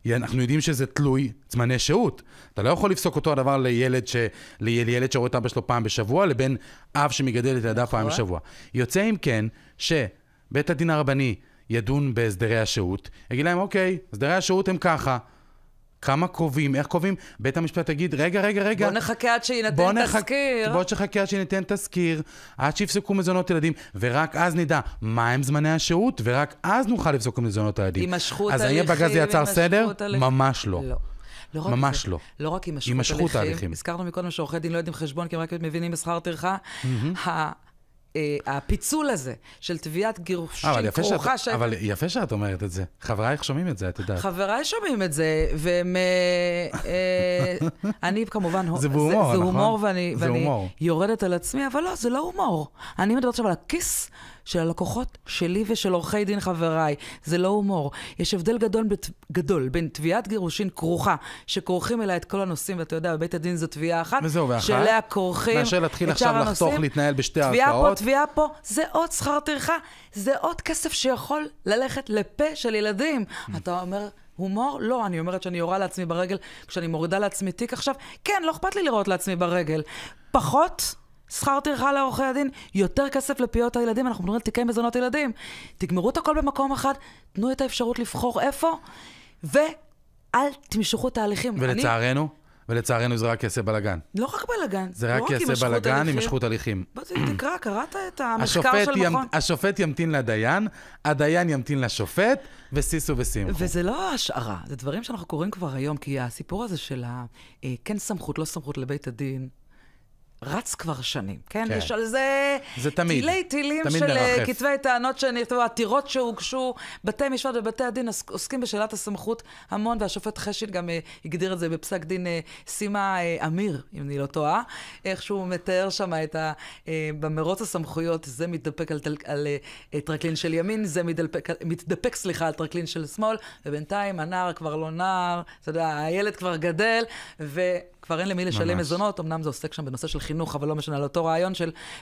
[SPEAKER 2] אנחנו יודעים שזה תלוי זמני שהות. אתה לא יכול לפסוק אותו הדבר לילד שרואה את אבא שלו פעם בשבוע, לבין אב שמגדל את ילדה פעם בשבוע. יוצא אם כן, שבית הדין הרבני ידון בהסדרי השהות, יגיד להם, אוקיי, הסדרי השהות הם ככה. כמה קרובים, איך קרובים? בית המשפט יגיד, רגע.
[SPEAKER 1] בוא נחכה עד שיינתן תזכיר.
[SPEAKER 2] בוא נחכה עד שיינתן תזכיר, עד שיפסקו מזונות ילדים, ורק אז נדע מה הם זמני השהות, ורק אז נוכל לפסוק מזונות הילדים.
[SPEAKER 1] יימשכות
[SPEAKER 2] אז
[SPEAKER 1] הליכים.
[SPEAKER 2] האם בג"ץ יצר סדר? ממש לא.
[SPEAKER 1] לא.
[SPEAKER 2] ממש לא.
[SPEAKER 1] לא רק יימשכות הליכים. הזכרנו מקודם שעורכי דין לא יודעים חשבון, כי הם רק מבינים בשכר טרחה. הפיצול הזה של תביעת גירושין כרוכה...
[SPEAKER 2] אבל יפה שאת אומרת את זה. חברייך שומעים את זה, את יודעת.
[SPEAKER 1] חבריי שומעים את זה, והם... אני כמובן...
[SPEAKER 2] זה בהומור, נכון?
[SPEAKER 1] זה הומור, ואני יורדת על עצמי, אבל לא, זה לא הומור. אני מדברת עכשיו על הכיס של הלקוחות שלי ושל עורכי דין חבריי. זה לא הומור. יש הבדל גדול בין תביעת גירושין כרוכה, שכורכים אליה את כל הנושאים, ואתה יודע, בבית הדין זו תביעה אחת, שאליה כורכים
[SPEAKER 2] מאשר להתחיל עכשיו לחתוך, להתנהל בשתי הערכאות.
[SPEAKER 1] תביעה פה, זה עוד שכר טרחה, זה עוד כסף שיכול ללכת לפה של ילדים. אתה אומר, הומור? לא, אני אומרת שאני יורה לעצמי ברגל, כשאני מורידה לעצמי תיק עכשיו, כן, לא אכפת לי לראות לעצמי ברגל. פחות שכר טרחה לעורכי הדין, יותר כסף לפיות הילדים, אנחנו מדברים על תיקי מזונות ילדים. תגמרו את הכל במקום אחד, תנו את האפשרות לבחור איפה, ואל תמשכו תהליכים.
[SPEAKER 2] ולצערנו זה רק יעשה בלגן.
[SPEAKER 1] לא רק בלגן.
[SPEAKER 2] זה רק יעשה בלגן עם משכות הליכים.
[SPEAKER 1] בוא תקרא, קראת את המחקר של מכון.
[SPEAKER 2] השופט ימתין לדיין, הדיין ימתין לשופט, וסיסו וסימחו.
[SPEAKER 1] וזה לא השערה, זה דברים שאנחנו קוראים כבר היום, כי הסיפור הזה של כן סמכות, לא סמכות לבית הדין, רץ כבר שנים, כן?
[SPEAKER 2] כן.
[SPEAKER 1] יש על זה...
[SPEAKER 2] זה תמיד.
[SPEAKER 1] טילים
[SPEAKER 2] תמיד
[SPEAKER 1] של
[SPEAKER 2] מרחף.
[SPEAKER 1] כתבי טענות שנכתבו, עתירות שהוגשו, בתי משפט ובתי הדין עוסקים בשאלת הסמכות המון, והשופט חשין גם הגדיר את זה בפסק דין סימה אמיר, אם אני לא טועה, איך שהוא מתאר שם את במרוץ הסמכויות, זה מתדפק על טרקלין של ימין, זה מתדפק על טרקלין של שמאל, ובינתיים הנער כבר לא נער, אתה יודע, הילד כבר גדל, כבר אין למי לשלם מזונות, אמנם זה עוסק שם בנושא של חינוך, אבל לא משנה, על אותו רעיון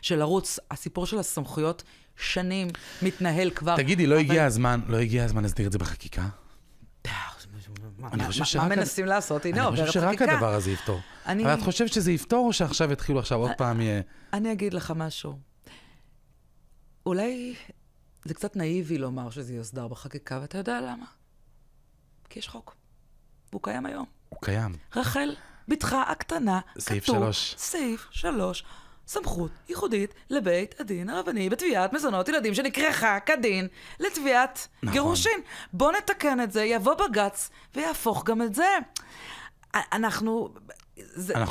[SPEAKER 1] של ערוץ, הסיפור של הסמכויות שנים מתנהל כבר.
[SPEAKER 2] תגידי, לא הגיע הזמן להסדיר את זה בחקיקה?
[SPEAKER 1] מה מנסים לעשות? הנה,
[SPEAKER 2] אני חושב שרק הדבר הזה יפתור. אבל את חושבת שזה יפתור, או שעכשיו יתחילו עוד פעם יהיה...
[SPEAKER 1] אני אגיד לך משהו. אולי זה קצת נאיבי לומר שזה יוסדר בחקיקה, ואתה יודע למה? כי יש חוק. והוא קיים היום.
[SPEAKER 2] הוא קיים.
[SPEAKER 1] רחל, בתך הקטנה,
[SPEAKER 2] סעיף
[SPEAKER 1] כתוב,
[SPEAKER 2] 3.
[SPEAKER 1] סעיף 3, סמכות ייחודית לבית הדין הרבני בתביעת מזונות ילדים שנקרחה כדין לתביעת גירושין. בוא נתקן את זה, יבוא בג"ץ ויהפוך גם את זה. אנחנו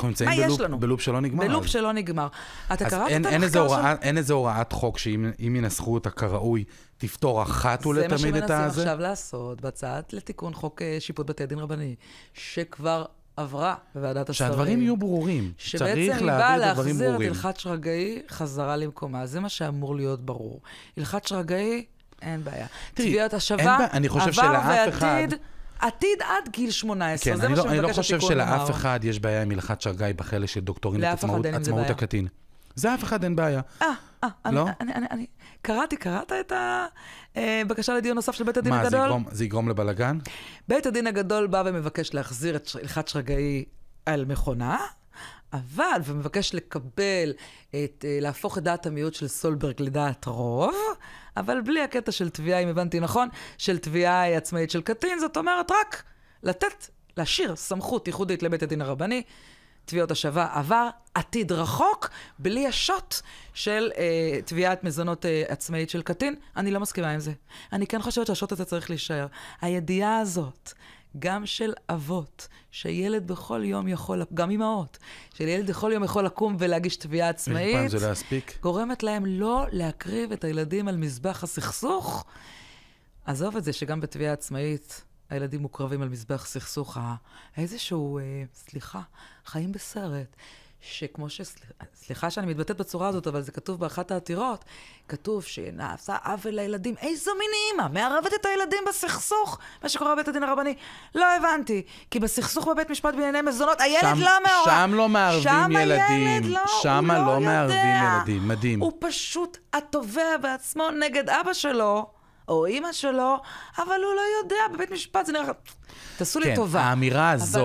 [SPEAKER 2] נמצאים בלופ שלא נגמר.
[SPEAKER 1] בלופ שלא נגמר. אתה קראת את
[SPEAKER 2] המחקר שם? אין איזו הוראת חוק שאם ינסחו אותה כראוי, תפתור אחת ולתמיד את הזה?
[SPEAKER 1] זה מה שמנסים עכשיו לעשות, בצעת לתיקון חוק שיפוט בתי הדין רבני, שכבר עברה בוועדת השרים.
[SPEAKER 2] שהדברים יהיו ברורים.
[SPEAKER 1] שבעצם היא באה להחזיר את הלכת שרגאי חזרה למקומה. זה מה שאמור להיות ברור. הלכת שרגאי, אין בעיה. תביעת השווה, עבר ועתיד, עתיד עד גיל 18.
[SPEAKER 2] כן, אני לא חושב שלאף אחד יש בעיה עם הלכת שרגאי בחלק של דוקטורין עצמאות הקטין. זה אף אחד אין בעיה.
[SPEAKER 1] אני קראת את הבקשה לדיון נוסף של בית הדין הגדול?
[SPEAKER 2] מה, זה יגרום לבלגן?
[SPEAKER 1] בית הדין הגדול בא ומבקש להחזיר את הלכת שרגאי על מכונה, אבל, ומבקש לקבל, להפוך את דעת המיעוט של סולברג לדעת רוב, אבל בלי הקטע של תביעה, אם הבנתי נכון, של תביעה עצמאית של קטין, זאת אומרת רק להשאיר סמכות ייחודית לבית הדין הרבני, תביעות השווה עבר, עתיד רחוק, בלי השוט של תביעת מזונות עצמאית של קטין. אני לא מסכימה עם זה. אני כן חושבת שהשוט הזה צריך להישאר. הידיעה הזאת, גם של אבות, שילד בכל יום יכול, גם אמהות, שילד בכל יום יכול לקום ולהגיש תביעה עצמאית,
[SPEAKER 2] פעם זה להספיק.
[SPEAKER 1] גורמת להם לא להקריב את הילדים על מזבח הסכסוך. עזוב את זה שגם בתביעה עצמאית, הילדים מוקרבים על מזבח סכסוך, איזשהו, חיים בסרט, שכמו סליחה שאני מתבטאת בצורה הזאת, אבל זה כתוב באחת העתירות, כתוב שנעשה עוול לילדים, איזו מין אימא, מערבת את הילדים בסכסוך, מה שקורה בבית הדין הרבני. לא הבנתי, כי בסכסוך בבית משפט בענייני מזונות, הילד לא מעורב.
[SPEAKER 2] שם לא מערבים ילדים. שם לא מערבים ילדים, מדהים.
[SPEAKER 1] הוא פשוט התובע בעצמו נגד אבא שלו, או אמא שלו, אבל הוא לא יודע, בבית משפט זה נראה... תעשו לי טובה.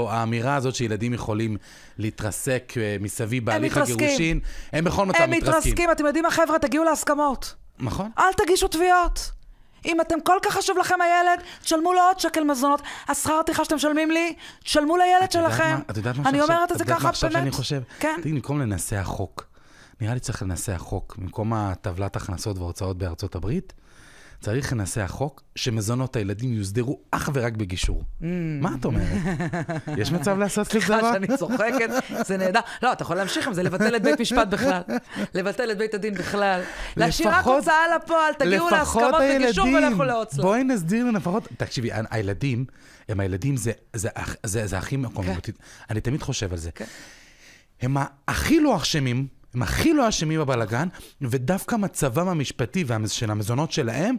[SPEAKER 2] האמירה הזאת שילדים יכולים להתרסק מסביב בהליך הגירושין, הם בכל מצב מתרסקים.
[SPEAKER 1] הם מתרסקים, אתם יודעים מה חבר'ה, תגיעו להסכמות.
[SPEAKER 2] נכון.
[SPEAKER 1] אל תגישו תביעות. אם אתם כל כך חשוב לכם הילד, תשלמו לו עוד שקל מזונות. השכר הטרחה שאתם משלמים לי, תשלמו לילד שלכם. אני אומרת את זה ככה, באמת.
[SPEAKER 2] שאני חושב,
[SPEAKER 1] כן.
[SPEAKER 2] תגיד, במקום לנסח חוק, נראה לי צריך לנסח חוק, במקום הטבלת הכנסות והוצאות בארצות הברית, צריך לנסח חוק שמזונות הילדים יוסדרו אך ורק בגישור. מה את אומרת? יש מצב לעשות כזה דבר?
[SPEAKER 1] סליחה שאני צוחקת, זה נהדר. לא, אתה יכול להמשיך עם זה, לבטל את בית משפט בכלל. לבטל את בית הדין בכלל. להשאיר רק הוצאה לפועל, תגיעו להסכמות בגישור ולכו להוצאה.
[SPEAKER 2] בואי נסדיר לפחות. תקשיבי, הילדים, זה הכי מקומות. אני תמיד חושב על זה. הם הכי לא אשמים, הם הכי לא אשמים בבלגן, ודווקא מצבם המשפטי של המזונות שלהם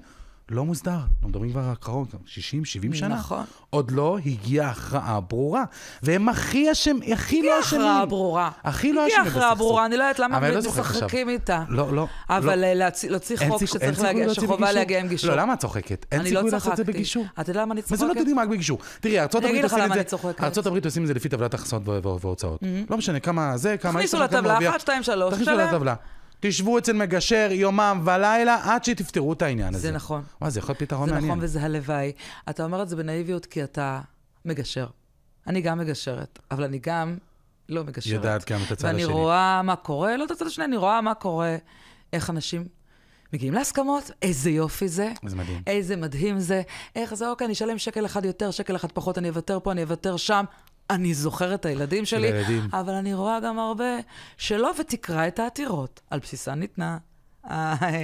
[SPEAKER 2] לא מוסדר. אנחנו מדברים כבר קרוב, 60, 70 שנה.
[SPEAKER 1] נכון.
[SPEAKER 2] עוד לא הגיעה הכרעה ברורה. והם הכי לא אשמים.
[SPEAKER 1] הגיעה הכרעה ברורה.
[SPEAKER 2] הכי לא אשמים.
[SPEAKER 1] הגיעה הכרעה ברורה, אני לא יודעת למה משחקים איתה.
[SPEAKER 2] לא.
[SPEAKER 1] אבל להוציא חוק שצריך להגיע, שחובה להגיע עם גישור.
[SPEAKER 2] לא, למה את צוחקת? אין סיכוי לעשות את זה בגישור.
[SPEAKER 1] אתה יודע למה אני צוחקת?
[SPEAKER 2] מזונות יודעים רק בגישור. תראי, ארצות הברית עושים את זה לפי טבלת הכנסות והוצאות. לא משנה כמה זה, כמה...
[SPEAKER 1] תכניסו לטבלה, 1, 2, 3,
[SPEAKER 2] תכניסו לטבלה. תשבו אצל מגשר יומם ולילה עד שתפתרו את העניין הזה.
[SPEAKER 1] זה נכון.
[SPEAKER 2] זה יכול להיות פתרון מעניין.
[SPEAKER 1] זה נכון וזה הלוואי. אתה אומר את זה בנאיביות כי אתה מגשר. אני גם מגשרת, אבל אני גם לא מגשרת.
[SPEAKER 2] יודעת גם את הצד השני.
[SPEAKER 1] ואני רואה מה קורה, לא את הצד השני, אני רואה מה קורה, איך אנשים מגיעים להסכמות, איזה יופי זה.
[SPEAKER 2] זה מדהים.
[SPEAKER 1] איזה מדהים זה. איך זה, אוקיי, אני אשלם שקל אחד יותר, שקל אחד פחות, אני אוותר פה, אני אוותר שם. אני זוכר את הילדים שלי, אבל אני רואה גם הרבה שלא ותקרא את העתירות. על בסיסה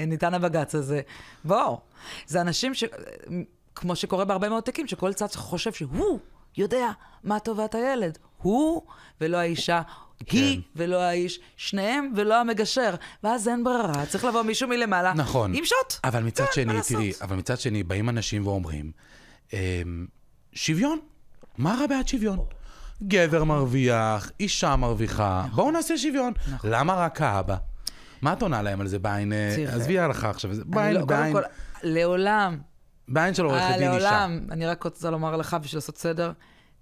[SPEAKER 1] ניתן הבגץ הזה. בואו, זה אנשים כמו שקורה בהרבה מאוד תיקים, שכל צד חושב שהוא יודע מה טובת הילד. הוא ולא האישה, היא ולא האיש, שניהם ולא המגשר. ואז אין ברירה, צריך לבוא מישהו מלמעלה.
[SPEAKER 2] נכון.
[SPEAKER 1] עם שוט.
[SPEAKER 2] אבל מצד שני, תראי, מצד שני, באים אנשים ואומרים, שוויון. מה רע בעד שוויון? גבר מרוויח, אישה מרוויחה, בואו נעשה שוויון. למה רק האבא? מה את עונה להם על זה בעין? עזבי עליך עכשיו, בעין.
[SPEAKER 1] קודם כל, לעולם.
[SPEAKER 2] בעין של עורכת דין אישה.
[SPEAKER 1] לעולם, אני רק רוצה לומר לך בשביל לעשות סדר,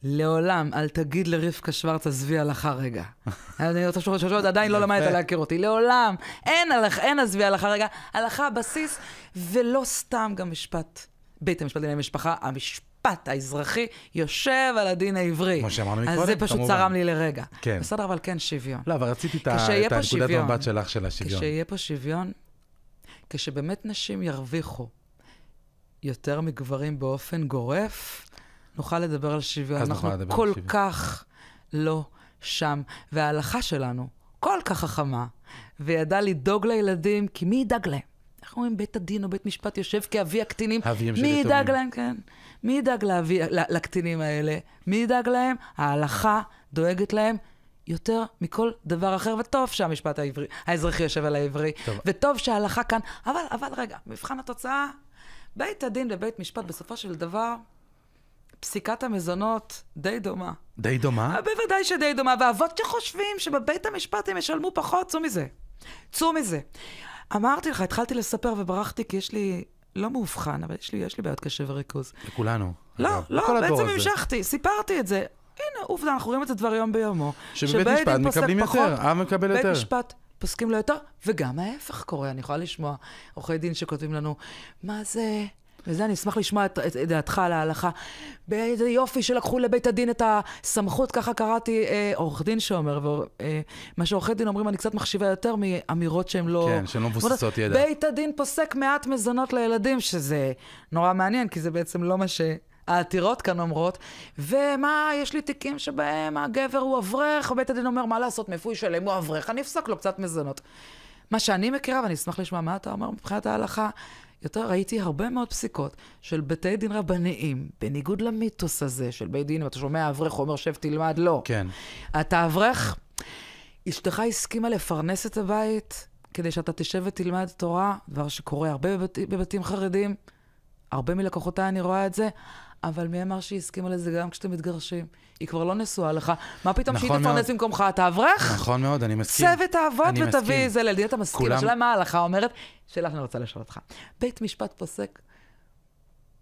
[SPEAKER 1] לעולם, אל תגיד לרבקה שוורץ, עזבי הלכה רגע. אני רוצה שוב, עדיין לא למדת להכיר אותי. לעולם, אין עזבי הלכה רגע. הלכה בסיס, ולא סתם גם משפט. בית המשפט לענייני משפחה, המשפט האזרחי יושב על הדין העברי.
[SPEAKER 2] כמו שאמרנו מקודם,
[SPEAKER 1] אז זה פשוט צרם לי לרגע.
[SPEAKER 2] כן.
[SPEAKER 1] בסדר, אבל כן שוויון.
[SPEAKER 2] לא, אבל רציתי את הנקודת המבט שלך של השוויון.
[SPEAKER 1] כשיהיה פה שוויון, כשבאמת נשים ירוויחו יותר מגברים באופן גורף, נוכל לדבר על שוויון. אנחנו כל כך לא שם. וההלכה שלנו כל כך חכמה, וידע לדאוג לילדים, כי מי ידאג להם? אנחנו אומרים, בית הדין או בית משפט יושב כאבי הקטינים. מי ידאג להם, כן. מי ידאג לקטינים האלה? מי ידאג להם? ההלכה דואגת להם יותר מכל דבר אחר, וטוב שהמשפט האזרחי יושב על העברי, וטוב שההלכה כאן. אבל רגע, מבחן התוצאה, בית הדין ובית משפט בסופו של דבר, פסיקת המזונות די דומה.
[SPEAKER 2] די דומה?
[SPEAKER 1] בוודאי שדי דומה, ואבות שחושבים שבבית המשפט הם ישלמו פחות, צאו מזה. אמרתי לך, התחלתי לספר וברחתי, כי יש לי, לא מאובחן, אבל יש לי בעיות קשב וריכוז.
[SPEAKER 2] לכולנו.
[SPEAKER 1] לא, בעצם המשכתי, סיפרתי את זה. הנה, עובדה, אנחנו רואים את זה דבר יום ביומו.
[SPEAKER 2] שבבית משפט מקבלים יותר, מקבל יותר.
[SPEAKER 1] בית משפט פוסקים לו יותר, וגם ההפך קורה. אני יכולה לשמוע עורכי דין שכותבים לנו, מה זה? וזה אני אשמח לשמוע את דעתך על ההלכה. באיזה יופי שלקחו לבית הדין את הסמכות, ככה קראתי עורך דין שאומר, מה שעורכי דין אומרים, אני קצת מחשיבה יותר מאמירות שהן לא...
[SPEAKER 2] כן, שהן לא מבוססות ידע.
[SPEAKER 1] בית הדין פוסק מעט מזונות לילדים, שזה נורא מעניין, כי זה בעצם לא מה שהעתירות כאן אומרות. ומה, יש לי תיקים שבהם הגבר הוא אברך, ובית הדין אומר, מה לעשות, מאיפה ישלם, הוא אברך, אני אפסק לו קצת מזונות. מה שאני מכירה, ואני אשמח לשמוע מה אתה אומר מבחינת ההלכה, יותר ראיתי הרבה מאוד פסיקות של בתי דין רבניים, בניגוד למיתוס הזה של בית דין, ואתה שומע אברך, אומר שב תלמד, לא.
[SPEAKER 2] כן.
[SPEAKER 1] אתה אברך, אשתך הסכימה לפרנס את הבית, כדי שאתה תשב ותלמד תורה, דבר שקורה הרבה בבתים חרדים, הרבה מלקוחותיי אני רואה את זה, אבל מי אמר שהיא הסכימה לזה גם כשאתם מתגרשים? היא כבר לא נשואה לך. מה פתאום שהיא תפרנס במקומך? אתה אברך?
[SPEAKER 2] נכון מאוד, אני מסכים.
[SPEAKER 1] צוות האבות ותביא את זה לילדי, אתה מסכים. השאלה מה ההלכה אומרת? שאלה שאני רוצה לשאול אותך. בית משפט פוסק,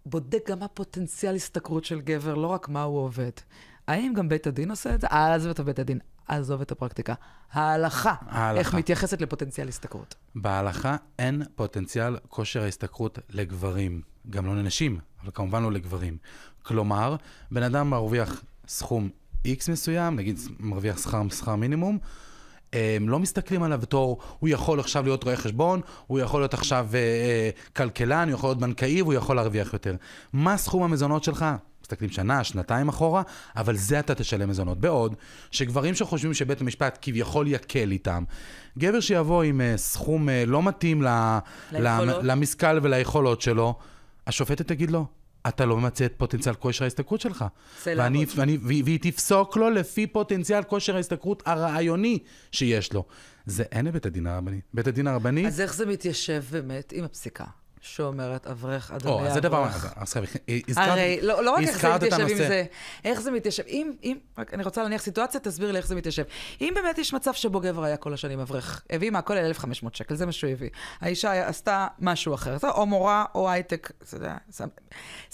[SPEAKER 1] בודק גם הפוטנציאל הסתכרות של גבר, לא רק מה הוא עובד. האם גם בית הדין עושה את זה? עזוב את בית הדין, עזוב את הפרקטיקה. ההלכה, איך מתייחסת לפוטנציאל הסתכרות?
[SPEAKER 2] בהלכה אין פוטנציאל כושר ההסתכרות לגברים. גם לא לנשים, אבל כמובן לא לגברים. כלומר, בן אדם מרוויח סכום X מסוים, נגיד מרוויח שכר מינימום, לא מסתכלים עליו בתור, הוא יכול עכשיו להיות רואה חשבון, הוא יכול להיות עכשיו כלכלן, הוא יכול להיות בנקאי, והוא יכול להרוויח יותר. מה סכום המזונות שלך? מסתכלים שנה, שנתיים אחורה, אבל זה אתה תשלם מזונות. בעוד שגברים שחושבים שבית המשפט כביכול יקל איתם, גבר שיבוא עם סכום לא מתאים למשקל וליכולות שלו, השופטת תגיד לו, אתה לא ממצא את פוטנציאל כושר ההשתכרות שלך. והיא תפסוק לו לפי פוטנציאל כושר ההשתכרות הרעיוני שיש לו. זה אין לבית הדין הרבני. בית הדין הרבני...
[SPEAKER 1] אז איך זה מתיישב באמת עם הפסיקה? שאומרת, אברך, אדוני אברך.
[SPEAKER 2] זה דבר...
[SPEAKER 1] הרי, לא רק איך זה מתיישב עם זה, איך זה מתיישב. אני רוצה להניח סיטואציה, תסביר לי איך זה מתיישב. אם באמת יש מצב שבו גבר היה כל השנים אברך, הביא מהכל 1,500 שקל, זה מה שהוא הביא. האישה עשתה משהו אחר, או מורה או הייטק,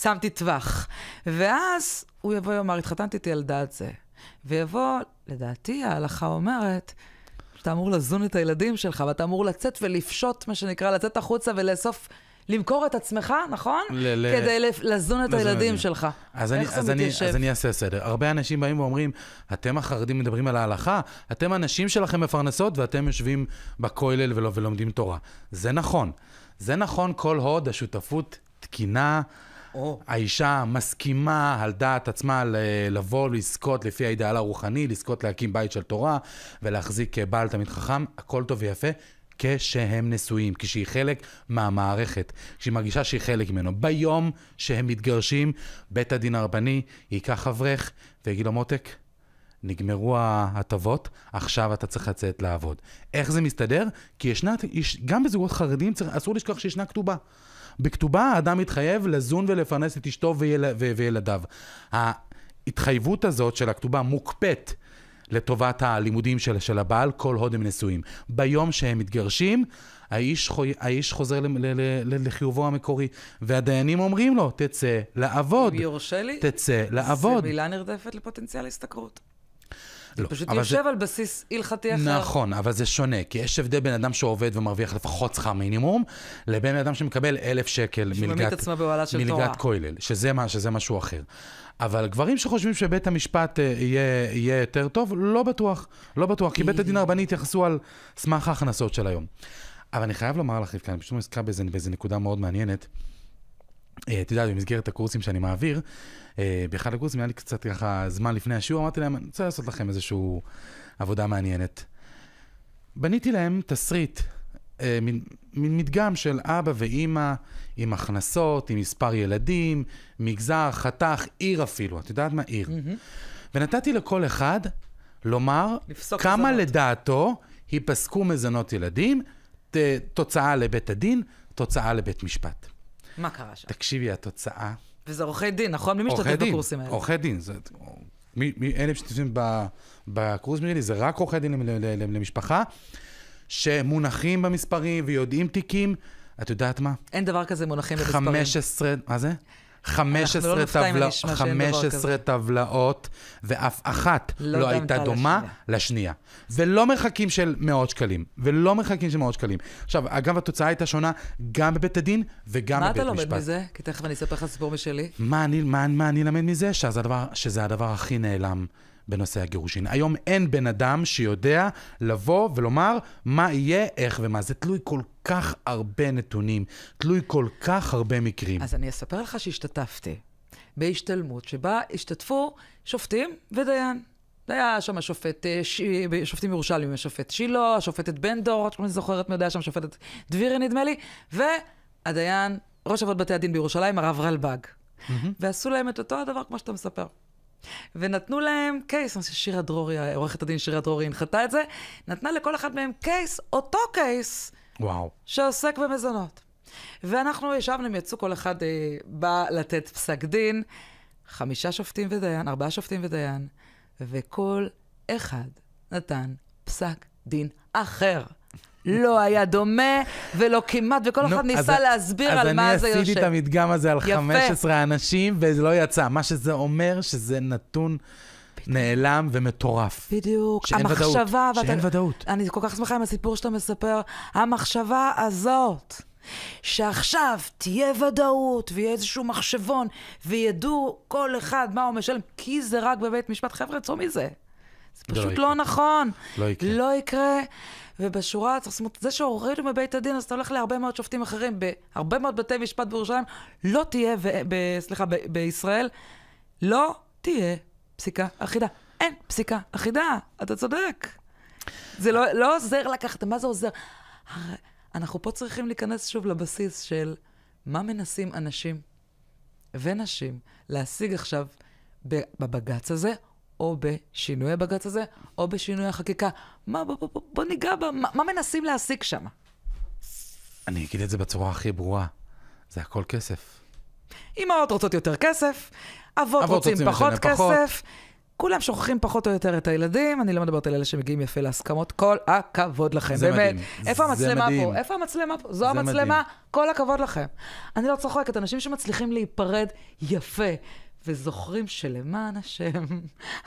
[SPEAKER 1] שמתי טווח. ואז הוא יבוא ויאמר, התחתנתי איתי על דעת זה. ויבוא, לדעתי, ההלכה אומרת, אתה אמור לזון את הילדים שלך, ואתה אמור לצאת ולפשוט, מה שנקרא, לצאת החוצה ולאסוף, למכור את עצמך, נכון? כדי לזון את הילדים שלך. אז
[SPEAKER 2] אני אעשה סדר. הרבה אנשים באים ואומרים, אתם החרדים מדברים על ההלכה, אתם אנשים שלכם מפרנסות, ואתם יושבים בכולל ולומדים תורה. זה נכון. זה נכון כל הוד, השותפות תקינה, האישה מסכימה על דעת עצמה לבוא, לזכות לפי האידאל הרוחני, לזכות להקים בית של תורה ולהחזיק בעל תלמיד חכם, הכל טוב ויפה, כשהם נשואים, כשהיא חלק מהמערכת, כשהיא מרגישה שהיא חלק ממנו. ביום שהם מתגרשים, בית הדין הרבני ייקח אברך ויגיד לו, מותק, נגמרו ההטבות, עכשיו אתה צריך לצאת לעבוד. איך זה מסתדר? כי גם בזוגות חרדים אסור לשכוח שישנה כתובה. בכתובה האדם מתחייב לזון ולפרנס את אשתו וילדיו. ההתחייבות הזאת של הכתובה מוקפאת לטובת הלימודים של הבעל, כל עוד הם נשואים. ביום שהם מתגרשים, האיש חוזר לחיובו המקורי, והדיינים אומרים לו, תצא לעבוד.
[SPEAKER 1] אם יורשה לי,
[SPEAKER 2] תצא לעבוד.
[SPEAKER 1] זה מילה נרדפת לפוטנציאל השתכרות. זה פשוט יושב על בסיס הלכתי אחר.
[SPEAKER 2] נכון, אבל זה שונה, כי יש הבדל בין אדם שעובד ומרוויח לפחות שכר מינימום, לבין אדם שמקבל 1,000 שקל מלגת כולל, שזה משהו אחר. אבל גברים שחושבים שבית המשפט יהיה יותר טוב, לא בטוח, כי בית הדין הרבני יתייחסו על סמך ההכנסות של היום. אבל אני חייב לומר לך, אני פשוט מזכר באיזה נקודה מאוד מעניינת. אתה יודע, במסגרת הקורסים שאני מעביר, באחד הקורסים היה לי קצת ככה זמן לפני השיעור, אמרתי להם, אני רוצה לעשות לכם איזושהי עבודה מעניינת. בניתי להם תסריט, מדגם של אבא ואמא, עם הכנסות, עם מספר ילדים, מגזר, חתך, עיר אפילו, את יודעת מה? עיר. ונתתי לכל אחד לומר כמה לדעתו ייפסקו מזונות ילדים, תוצאה לבית הדין, תוצאה לבית משפט.
[SPEAKER 1] מה קרה שם?
[SPEAKER 2] תקשיבי, התוצאה...
[SPEAKER 1] וזה עורכי דין, נכון? מי משתתף בקורסים האלה?
[SPEAKER 2] עורכי דין. אלה שמשתתפים בקורסים שלי, זה רק עורכי דין למשפחה, שמונחים במספרים ויודעים תיקים. את יודעת מה?
[SPEAKER 1] אין דבר כזה מונחים במספרים.
[SPEAKER 2] 15, מה זה? 15 טבלאות, ואף אחת לא הייתה דומה לשנייה. ולא מרחקים של מאות שקלים. עכשיו, אגב, התוצאה הייתה שונה גם בבית הדין וגם בבית משפט.
[SPEAKER 1] מה אתה לומד מזה? כי תכף אני אספר לך סיפור משלי.
[SPEAKER 2] מה אני למד מזה? שזה הדבר הכי נעלם בנושא הגירושין. היום אין בן אדם שיודע לבוא ולומר מה יהיה, איך ומה. זה תלוי כל כך הרבה נתונים, תלוי כל כך הרבה מקרים.
[SPEAKER 1] אז אני אספר לך שהשתתפתי בהשתלמות שבה השתתפו שופטים ודיין. זה היה שם שופטים ירושלים, השופט שילה, השופטת בן דור, אני זוכרת מי יודע שם, שופטת דבירי נדמה לי, והדיין, ראש אבות בתי הדין בירושלים, הרב רלב"ג. ועשו להם את אותו הדבר כמו שאתה מספר. ונתנו להם קייס, שירה דרורי, עורכת הדין שירה דרורי הנחתה את זה, נתנה לכל אחד מהם קייס, אותו קייס,
[SPEAKER 2] וואו.
[SPEAKER 1] שעוסק במזונות. ואנחנו ישבנו, הם יצאו, כל אחד בא לתת פסק דין, 5 שופטים ודיין, 4 שופטים ודיין, וכל אחד נתן פסק דין אחר. לא היה דומה ולא כמעט, וכל אחד ניסה להסביר על מה זה יושב.
[SPEAKER 2] אז אני עשיתי את המדגם הזה על 15 אנשים, וזה לא יצא. מה שזה אומר, שזה נתון נעלם ומטורף.
[SPEAKER 1] בדיוק.
[SPEAKER 2] שאין ודאות.
[SPEAKER 1] אני כל כך שמחה עם הסיפור שאתה מספר. המחשבה הזאת, שעכשיו תהיה ודאות ויהיה איזשהו מחשבון וידעו כל אחד מה הוא משלם, כי זה רק בבית משפט. חבר'ה, צאו מזה. זה פשוט לא נכון. לא יקרה. ובשורה, זה שהורידו מבית הדין, אז אתה הולך להרבה מאוד שופטים אחרים, בהרבה מאוד בתי משפט בירושלים, לא תהיה, בישראל, לא תהיה פסיקה אחידה. אין פסיקה אחידה, אתה צודק. זה לא עוזר לקחת, מה זה עוזר? אנחנו פה צריכים להיכנס שוב לבסיס של מה מנסים אנשים ונשים להשיג עכשיו בבגץ הזה, או בשינוי הבגץ הזה, או בשינוי החקיקה. בוא ניגע בה, מה מנסים להשיג שם?
[SPEAKER 2] אני אגיד את זה בצורה הכי ברורה. זה הכל כסף.
[SPEAKER 1] אמהות רוצות יותר כסף, אבות רוצים פחות כסף, כולם שוכחים פחות או יותר את הילדים, אני לא מדברת על אלה שמגיעים יפה להסכמות, כל הכבוד לכם.
[SPEAKER 2] זה
[SPEAKER 1] באמת.
[SPEAKER 2] מדהים.
[SPEAKER 1] איפה המצלמה
[SPEAKER 2] מדהים.
[SPEAKER 1] פה? איפה המצלמה פה? זו המצלמה,
[SPEAKER 2] מדהים.
[SPEAKER 1] כל הכבוד לכם. אני לא צוחקת, אנשים שמצליחים להיפרד יפה, וזוכרים שלמען השם,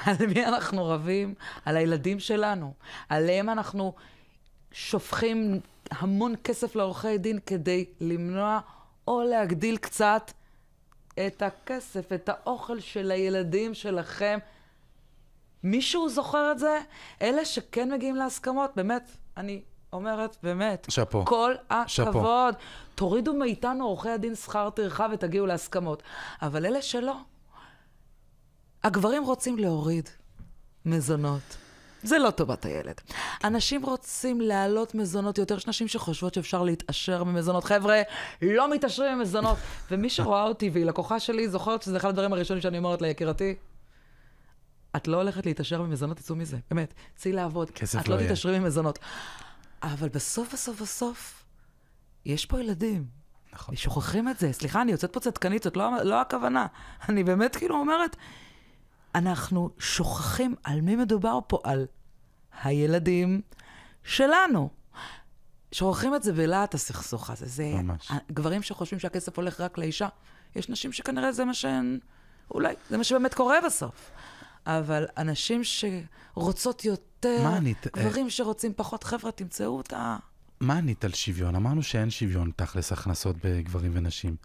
[SPEAKER 1] על מי אנחנו רבים? על הילדים שלנו. עליהם אנחנו שופכים המון כסף לעורכי דין כדי למנוע או להגדיל קצת את הכסף, את האוכל של הילדים שלכם. מישהו זוכר את זה? אלה שכן מגיעים להסכמות, באמת, אני אומרת, באמת.
[SPEAKER 2] שפו.
[SPEAKER 1] כל הכבוד. תורידו מאיתנו עורכי הדין שכר טרחה ותגיעו להסכמות. אבל אלה שלא. הגברים רוצים להוריד מזונות. זה לא טובת הילד. אנשים רוצים להעלות מזונות יותר. יש נשים שחושבות שאפשר להתעשר ממזונות. חבר'ה, לא מתעשרים ממזונות. ומי שרואה אותי והיא לקוחה שלי, זוכרת שזה אחד הדברים הראשונים שאני אומרת לה, יקירתי, את לא הולכת להתעשר ממזונות, תצאו מזה. באמת, צאי לעבוד. את לא תתעשרי ממזונות. אבל בסוף, יש פה ילדים.
[SPEAKER 2] נכון.
[SPEAKER 1] שוכחים את זה. סליחה, אני יוצאת פה צדקנית, זאת לא הכוונה. אני באמת כאילו אומרת, אנחנו שוכחים על מי מדובר פה, על הילדים שלנו. שוכחים את זה בלהט הסכסוך הזה. זה
[SPEAKER 2] ממש.
[SPEAKER 1] גברים שחושבים שהכסף הולך רק לאישה. יש נשים שכנראה זה מה שהן, אולי, זה מה שבאמת קורה בסוף. אבל אנשים שרוצות יותר, גברים שרוצים פחות, חבר'ה, תמצאו אותה.
[SPEAKER 2] מה ענית על שוויון? אמרנו שאין שוויון תכלס הכנסות בגברים ונשים.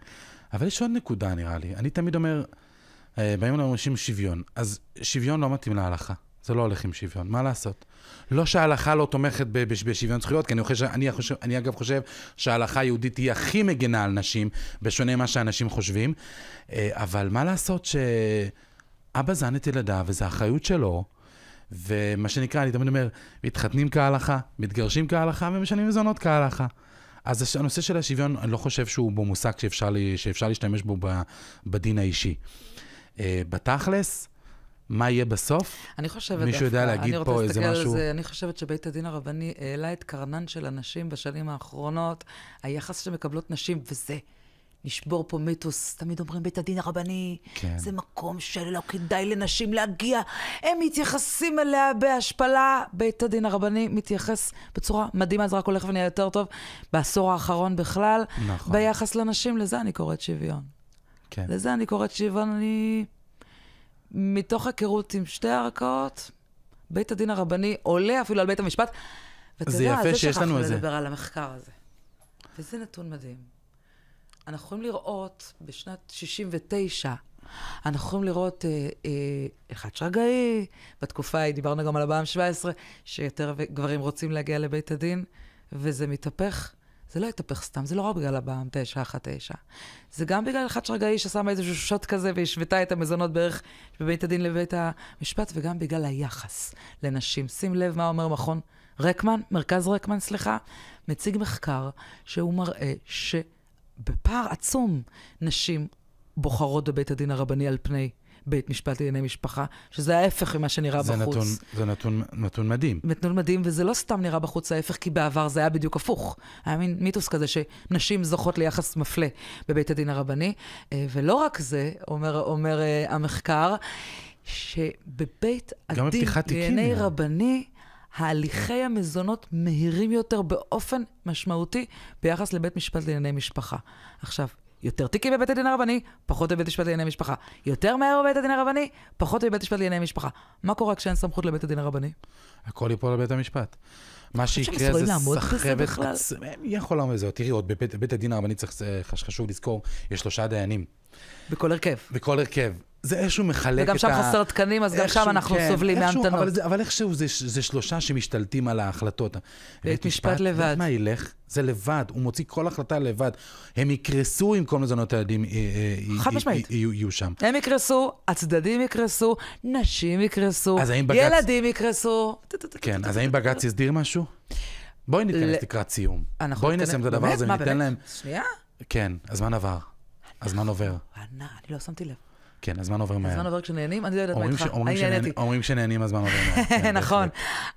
[SPEAKER 2] אבל יש עוד נקודה, נראה לי. אני תמיד אומר, באים לנו אנשים שוויון. אז שוויון לא מתאים להלכה. זה לא הולך עם שוויון. מה לעשות? לא שההלכה לא תומכת בשוויון זכויות, כי אני אגב חושב שההלכה היהודית היא הכי מגנה על נשים, בשונה מה שאנשים חושבים. אבל מה לעשות שאבא זן את ילדיו, וזו האחריות שלו, ומה שנקרא, אני תמיד אומר, מתחתנים כהלכה, מתגרשים כהלכה, ומשנים מזונות כהלכה. אז הנושא של השוויון, אני לא חושב שהוא בו מושג שאפשר להשתמש בו בדין האישי. בתכלס, מה יהיה בסוף?
[SPEAKER 1] אני חושבת,
[SPEAKER 2] מישהו יודע להגיד פה איזה משהו?
[SPEAKER 1] אני חושבת שבית הדין הרבני העלה את קרנן של הנשים בשנים האחרונות, היחס שמקבלות נשים, וזה נשבור פה מיתוס, תמיד אומרים בית הדין הרבני, כן. זה מקום שלא כדאי לנשים להגיע, הם מתייחסים אליה בהשפלה, בית הדין הרבני מתייחס בצורה מדהימה, זה רק הולך ונהיה יותר טוב, בעשור האחרון בכלל, נכון. ביחס לנשים, לזה אני קוראת שוויון. כן. לזה אני קוראת שוויון, אני מתוך היכרות עם שתי הערכאות, בית הדין הרבני עולה אפילו על בית המשפט, ואתה יודע, זה שכחנו לדבר על המחקר הזה. וזה נתון מדהים. אנחנו יכולים לראות בשנת 69, אנחנו יכולים לראות אחד שרגאי, בתקופה ההיא דיברנו גם על הבעם 17, שיותר גברים רוצים להגיע לבית הדין, וזה מתהפך. זה לא התהפך סתם, זה לא רק בגלל הבעם 919. זה גם בגלל אחד שרגאי ששמה איזשהו שוט כזה והשוותה את המזונות בערך בבית הדין לבית המשפט, וגם בגלל היחס לנשים. שים לב מה אומר מכון רקמן, מרכז רקמן, מציג מחקר שהוא מראה בפער עצום נשים בוחרות בבית הדין הרבני על פני בית משפט לענייני משפחה, שזה ההפך ממה שנראה בחוץ.
[SPEAKER 2] זה נתון מדהים.
[SPEAKER 1] נתון מדהים, וזה לא סתם נראה בחוץ ההפך, כי בעבר זה היה בדיוק הפוך. היה מין מיתוס כזה שנשים זוכות ליחס מפלה בבית הדין הרבני, ולא רק זה, אומר המחקר, שבבית הדין לענייני רבני, ההליכי המזונות מהירים יותר באופן משמעותי ביחס לבית משפט לענייני משפחה. עכשיו, יותר תיקים בבית הדין הרבני, פחות בבית משפט לענייני משפחה. יותר מהר בבית הדין הרבני, פחות בבית משפט לענייני משפחה. מה קורה כשאין סמכות לבית הדין הרבני?
[SPEAKER 2] הכל ייפול לבית המשפט. מה שיקרה זה סחבת, מי יכול לעמוד בזה? תראי, עוד בבית הדין הרבני חשוב לזכור, יש 3 דיינים.
[SPEAKER 1] בכל הרכב.
[SPEAKER 2] בכל הרכב. זה איזשהו מחלק
[SPEAKER 1] וגם שם חסר תקנים, אז גם שם אנחנו סובלים מהמתנות.
[SPEAKER 2] אבל איכשהו זה 3 שמשתלטים על ההחלטות.
[SPEAKER 1] בית משפט לבד.
[SPEAKER 2] מה ילך? זה לבד. הוא מוציא כל החלטה לבד. הם יקרסו אם כל מזונות הילדים יהיו שם.
[SPEAKER 1] הם יקרסו, הצדדים יקרסו, נשים יקרסו, ילדים יקרסו.
[SPEAKER 2] כן, אז האם בג"ץ יסדיר משהו? בואי ניכנס לקראת סיום. בואי נסיים את הדבר הזה וניתן להם...
[SPEAKER 1] שנייה?
[SPEAKER 2] כן, הזמן עבר. הזמן עובר.
[SPEAKER 1] אני לא שמתי לב.
[SPEAKER 2] כן, הזמן עובר מהר.
[SPEAKER 1] הזמן עובר כשנהנים, אני לא יודעת מה איתך.
[SPEAKER 2] אומרים שנהנים, הזמן עובר מהר.
[SPEAKER 1] נכון.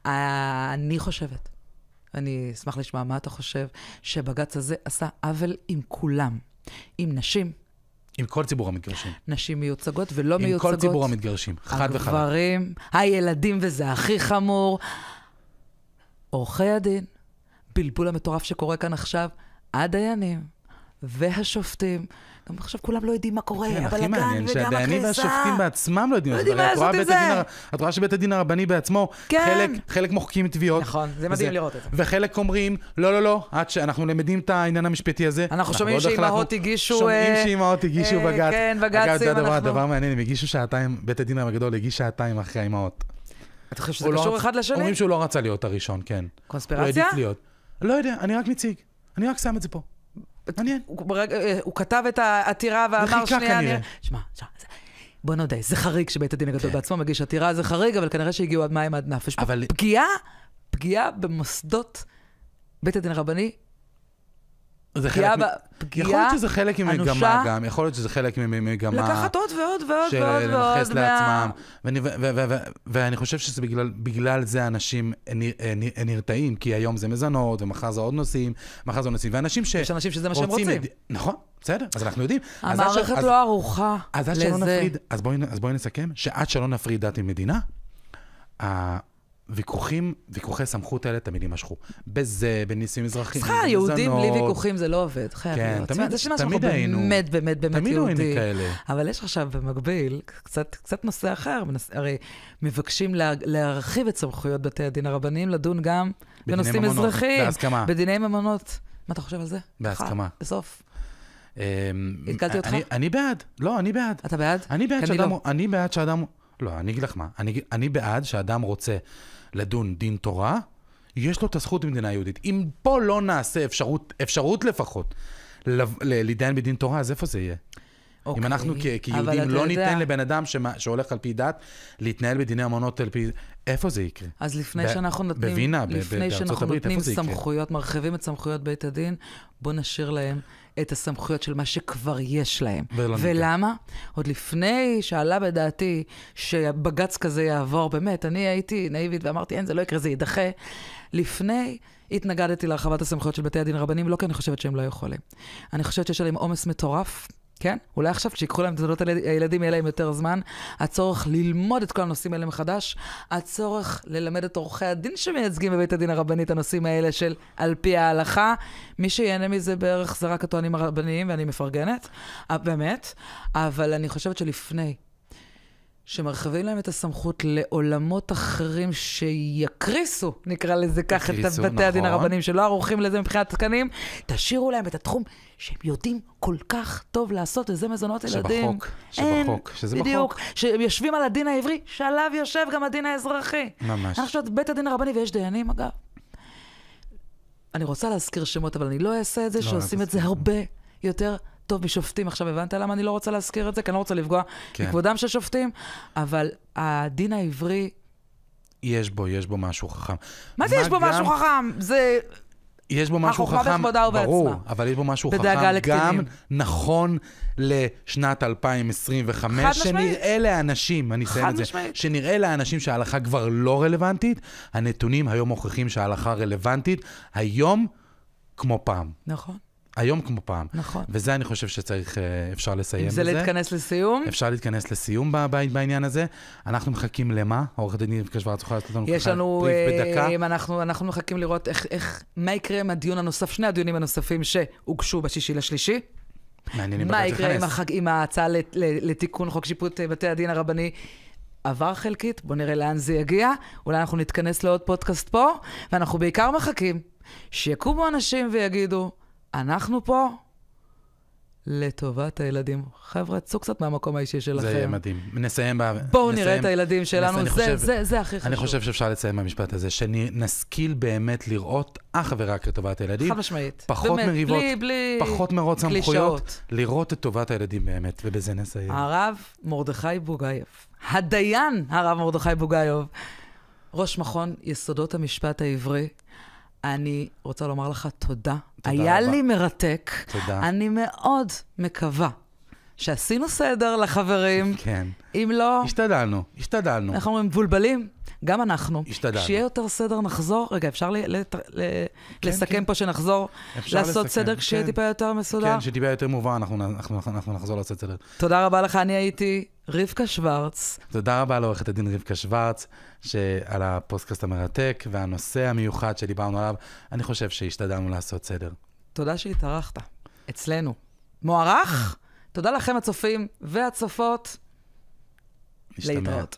[SPEAKER 1] אני חושבת, אני אשמח לשמוע מה אתה חושב, שבג"ץ הזה עשה עוול עם כולם. עם נשים.
[SPEAKER 2] עם כל ציבור המתגרשים.
[SPEAKER 1] נשים מיוצגות ולא מיוצגות.
[SPEAKER 2] עם כל ציבור המתגרשים. חד וחלק.
[SPEAKER 1] הגברים, הילדים, וזה הכי חמור. עורכי הדין, בלבול המטורף שקורה כאן עכשיו, הדיינים והשופטים. גם עכשיו כולם לא יודעים מה קורה,
[SPEAKER 2] כן,
[SPEAKER 1] אבל
[SPEAKER 2] הכי מעניין, שהדיינים והשופטים בעצמם לא יודעים.
[SPEAKER 1] לא יודעים מה לעשות עם זה.
[SPEAKER 2] את רואה שבית הדין הרבני בעצמו, חלק מוחקים תביעות.
[SPEAKER 1] נכון, זה מדהים לראות את זה.
[SPEAKER 2] וחלק אומרים, לא, עד שאנחנו למדים את העניין המשפטי הזה.
[SPEAKER 1] אנחנו שומעים שאימהות הגישו...
[SPEAKER 2] שומעים שאימהות הגישו בג"ץ.
[SPEAKER 1] כן, בג"צים אנחנו...
[SPEAKER 2] דבר מעניין, הם הגישו 2 בית הדין הגדול הגיש 2 אחרי האימהות.
[SPEAKER 1] אתה חושב שזה קשור אחד לשני?
[SPEAKER 2] אומרים שהוא לא רצה להיות הראשון, כן.
[SPEAKER 1] קונספירציה?
[SPEAKER 2] לא יודע, אני רק מציג. אני רק שם את זה פה. מעניין.
[SPEAKER 1] הוא כתב את העתירה ואמר שנייה... שמע, בוא נודה, זה חריג שבית הדין הגדול בעצמו מגיש עתירה, זה חריג, אבל כנראה שהגיעו עד מים עד נפש. פגיעה במוסדות בית הדין הרבני,
[SPEAKER 2] יכול להיות שזה חלק ממגמה גם, יכול להיות שזה חלק ממגמה...
[SPEAKER 1] לקחת עוד ועוד ועוד
[SPEAKER 2] של
[SPEAKER 1] ועוד
[SPEAKER 2] לנכס לעצמם. ואני חושב שזה בגלל זה אנשים נרתעים, כי היום זה מזונות, ומחר זה עוד נושאים, ואנשים
[SPEAKER 1] יש אנשים שזה מה שהם רוצים.
[SPEAKER 2] נכון, בסדר, אז אנחנו יודעים.
[SPEAKER 1] המערכת לא ערוכה לזה.
[SPEAKER 2] אז בואי נסכם, שעד שלא נפריד דת ממדינה, ויכוחי סמכות האלה תמיד יימשכו. בזה, בנישואים אזרחיים,
[SPEAKER 1] סליחה, יהודים בלי ויכוחים זה לא עובד.
[SPEAKER 2] כן,
[SPEAKER 1] תמיד היינו. באמת יהודי.
[SPEAKER 2] כאלה.
[SPEAKER 1] אבל יש עכשיו במקביל, קצת נושא אחר, הרי מבקשים להרחיב את סמכויות בתי הדין הרבניים, לדון גם בנושאים אזרחיים.
[SPEAKER 2] בהסכמה.
[SPEAKER 1] בדיני ממונות. מה אתה חושב על זה?
[SPEAKER 2] בהסכמה.
[SPEAKER 1] בסוף. התקלתי אותך?
[SPEAKER 2] אני בעד. לא, אני בעד.
[SPEAKER 1] אתה בעד?
[SPEAKER 2] אני בעד שאדם... לא, אני אגיד לך מה. אני בעד שאדם רוצה לדון דין תורה, יש לו את הזכות במדינה יהודית. אם פה לא נעשה אפשרות לפחות להידיין בדין תורה, אז איפה זה יהיה? אם אנחנו כיהודים לא ניתן לבן אדם שהולך על פי דת, להתנהל בדיני ממונות על פי... איפה זה יקרה?
[SPEAKER 1] אז לפני שאנחנו נותנים סמכויות, מרחיבים את סמכויות בית הדין, בוא נשאיר להם את הסמכויות של מה שכבר יש להם. ולמה? עוד לפני שעלה בדעתי שבג"ץ כזה יעבור, באמת, אני הייתי נאיבית ואמרתי, אין, זה לא יקרה, זה יידחה. לפני התנגדתי להרחבת הסמכויות של בתי הדין הרבניים, לא כי אני חושבת שהם לא יכולים. אני חושבת שיש עליהם עומס מטורף, כן? אולי עכשיו כשיקחו להם את מזונות הילדים יהיה להם יותר זמן, הצורך ללמוד את כל הנושאים האלה מחדש, הצורך ללמד את עורכי הדין שמייצגים בבית הדין הרבני את הנושאים האלה של על פי ההלכה. מי שיהנה מזה בערך זה רק הטוענים הרבניים, ואני מפרגנת, באמת, אבל אני חושבת שלפני שמרחבים להם את הסמכות לעולמות אחרים שיקריסו, נקרא לזה כך, את בתי הדין הרבניים, שלא ערוכים לזה מבחינת תקנים, תשאירו להם את התחום שהם יודעים כל כך טוב לעשות, וזה מזונות ילדים.
[SPEAKER 2] שבחוק, שזה בחוק.
[SPEAKER 1] בדיוק, שיושבים על הדין העברי, שעליו יושב גם הדין האזרחי.
[SPEAKER 2] ממש.
[SPEAKER 1] אני חושבת, בית הדין הרבני, ויש דיינים, אגב. אני רוצה להזכיר שמות, אבל אני לא אעשה את זה, שעושים את זה הרבה יותר טוב משופטים. עכשיו הבנת למה אני לא רוצה להזכיר את זה? כי אני לא רוצה לפגוע בכבודם של שופטים, אבל הדין העברי...
[SPEAKER 2] יש בו משהו חכם.
[SPEAKER 1] מה זה יש בו משהו חכם? זה...
[SPEAKER 2] יש בו משהו חכם, ברור, אבל יש בו משהו חכם, גם נכון לשנת 2025, שנראה לאנשים, אני אסיים את זה, שנראה לאנשים שההלכה כבר לא רלוונטית, הנתונים היום מוכיחים שההלכה רלוונטית, היום כמו פעם.
[SPEAKER 1] נכון.
[SPEAKER 2] היום כמו פעם.
[SPEAKER 1] נכון.
[SPEAKER 2] וזה אני חושב שצריך, אפשר לסיים בזה.
[SPEAKER 1] אם זה להתכנס לסיום?
[SPEAKER 2] אפשר להתכנס לסיום בעניין הזה. אנחנו מחכים למה? עורכת דין רבקה שוורץ, יכולה לתת לנו
[SPEAKER 1] יש לנו,
[SPEAKER 2] בדקה.
[SPEAKER 1] אנחנו מחכים לראות מה יקרה עם הדיון הנוסף, שני הדיונים הנוספים שהוגשו ב6 במרץ.
[SPEAKER 2] מעניינים
[SPEAKER 1] מה
[SPEAKER 2] בג"ץ
[SPEAKER 1] יקרה
[SPEAKER 2] יכנס.
[SPEAKER 1] עם ההצעה לתיקון חוק שיפוט בתי הדין הרבני? עבר חלקית, בוא נראה לאן זה יגיע. אולי אנחנו נתכנס לעוד פודקאסט פה, ואנחנו בעיקר מחכים שיקומו אנשים ויגידו, אנחנו פה לטובת הילדים. חבר'ה, צאו קצת מהמקום האישי שלכם.
[SPEAKER 2] זה מדהים. נסיים
[SPEAKER 1] בואו נראה את הילדים שלנו, זה הכי חשוב.
[SPEAKER 2] אני חושב שאפשר לציין במשפט הזה, שנשכיל באמת לראות אך ורק את טובת הילדים.
[SPEAKER 1] חד משמעית.
[SPEAKER 2] פחות
[SPEAKER 1] באמת,
[SPEAKER 2] מריבות,
[SPEAKER 1] בלי
[SPEAKER 2] פחות מרוץ סמכויות,
[SPEAKER 1] קלישאות.
[SPEAKER 2] לראות את טובת הילדים באמת, ובזה נסיים.
[SPEAKER 1] הרב מרדכי בוגייב, הדיין הרב מרדכי בוגייב, ראש מכון יסודות המשפט העברי, אני רוצה לומר לך תודה. היה לי מרתק.
[SPEAKER 2] תודה.
[SPEAKER 1] אני מאוד מקווה שעשינו סדר לחברים.
[SPEAKER 2] כן.
[SPEAKER 1] אם לא...
[SPEAKER 2] השתדלנו.
[SPEAKER 1] אנחנו מבולבלים, גם אנחנו.
[SPEAKER 2] השתדלנו.
[SPEAKER 1] כשיהיה יותר סדר נחזור. רגע, אפשר לסכם פה שנחזור לעשות סדר כשיהיה טיפה יותר מסודר?
[SPEAKER 2] כן, שטיפה יותר מובן, אנחנו נחזור לעשות סדר.
[SPEAKER 1] תודה רבה לך, אני הייתי רבקה שוורץ.
[SPEAKER 2] תודה רבה לעורכת הדין רבקה שוורץ, על הפודקאסט המרתק, והנושא המיוחד שדיברנו עליו, אני חושב שהשתדלנו לעשות סדר.
[SPEAKER 1] תודה שהתארחת אצלנו. מוערך? תודה לכם הצופים והצופות. להתראות.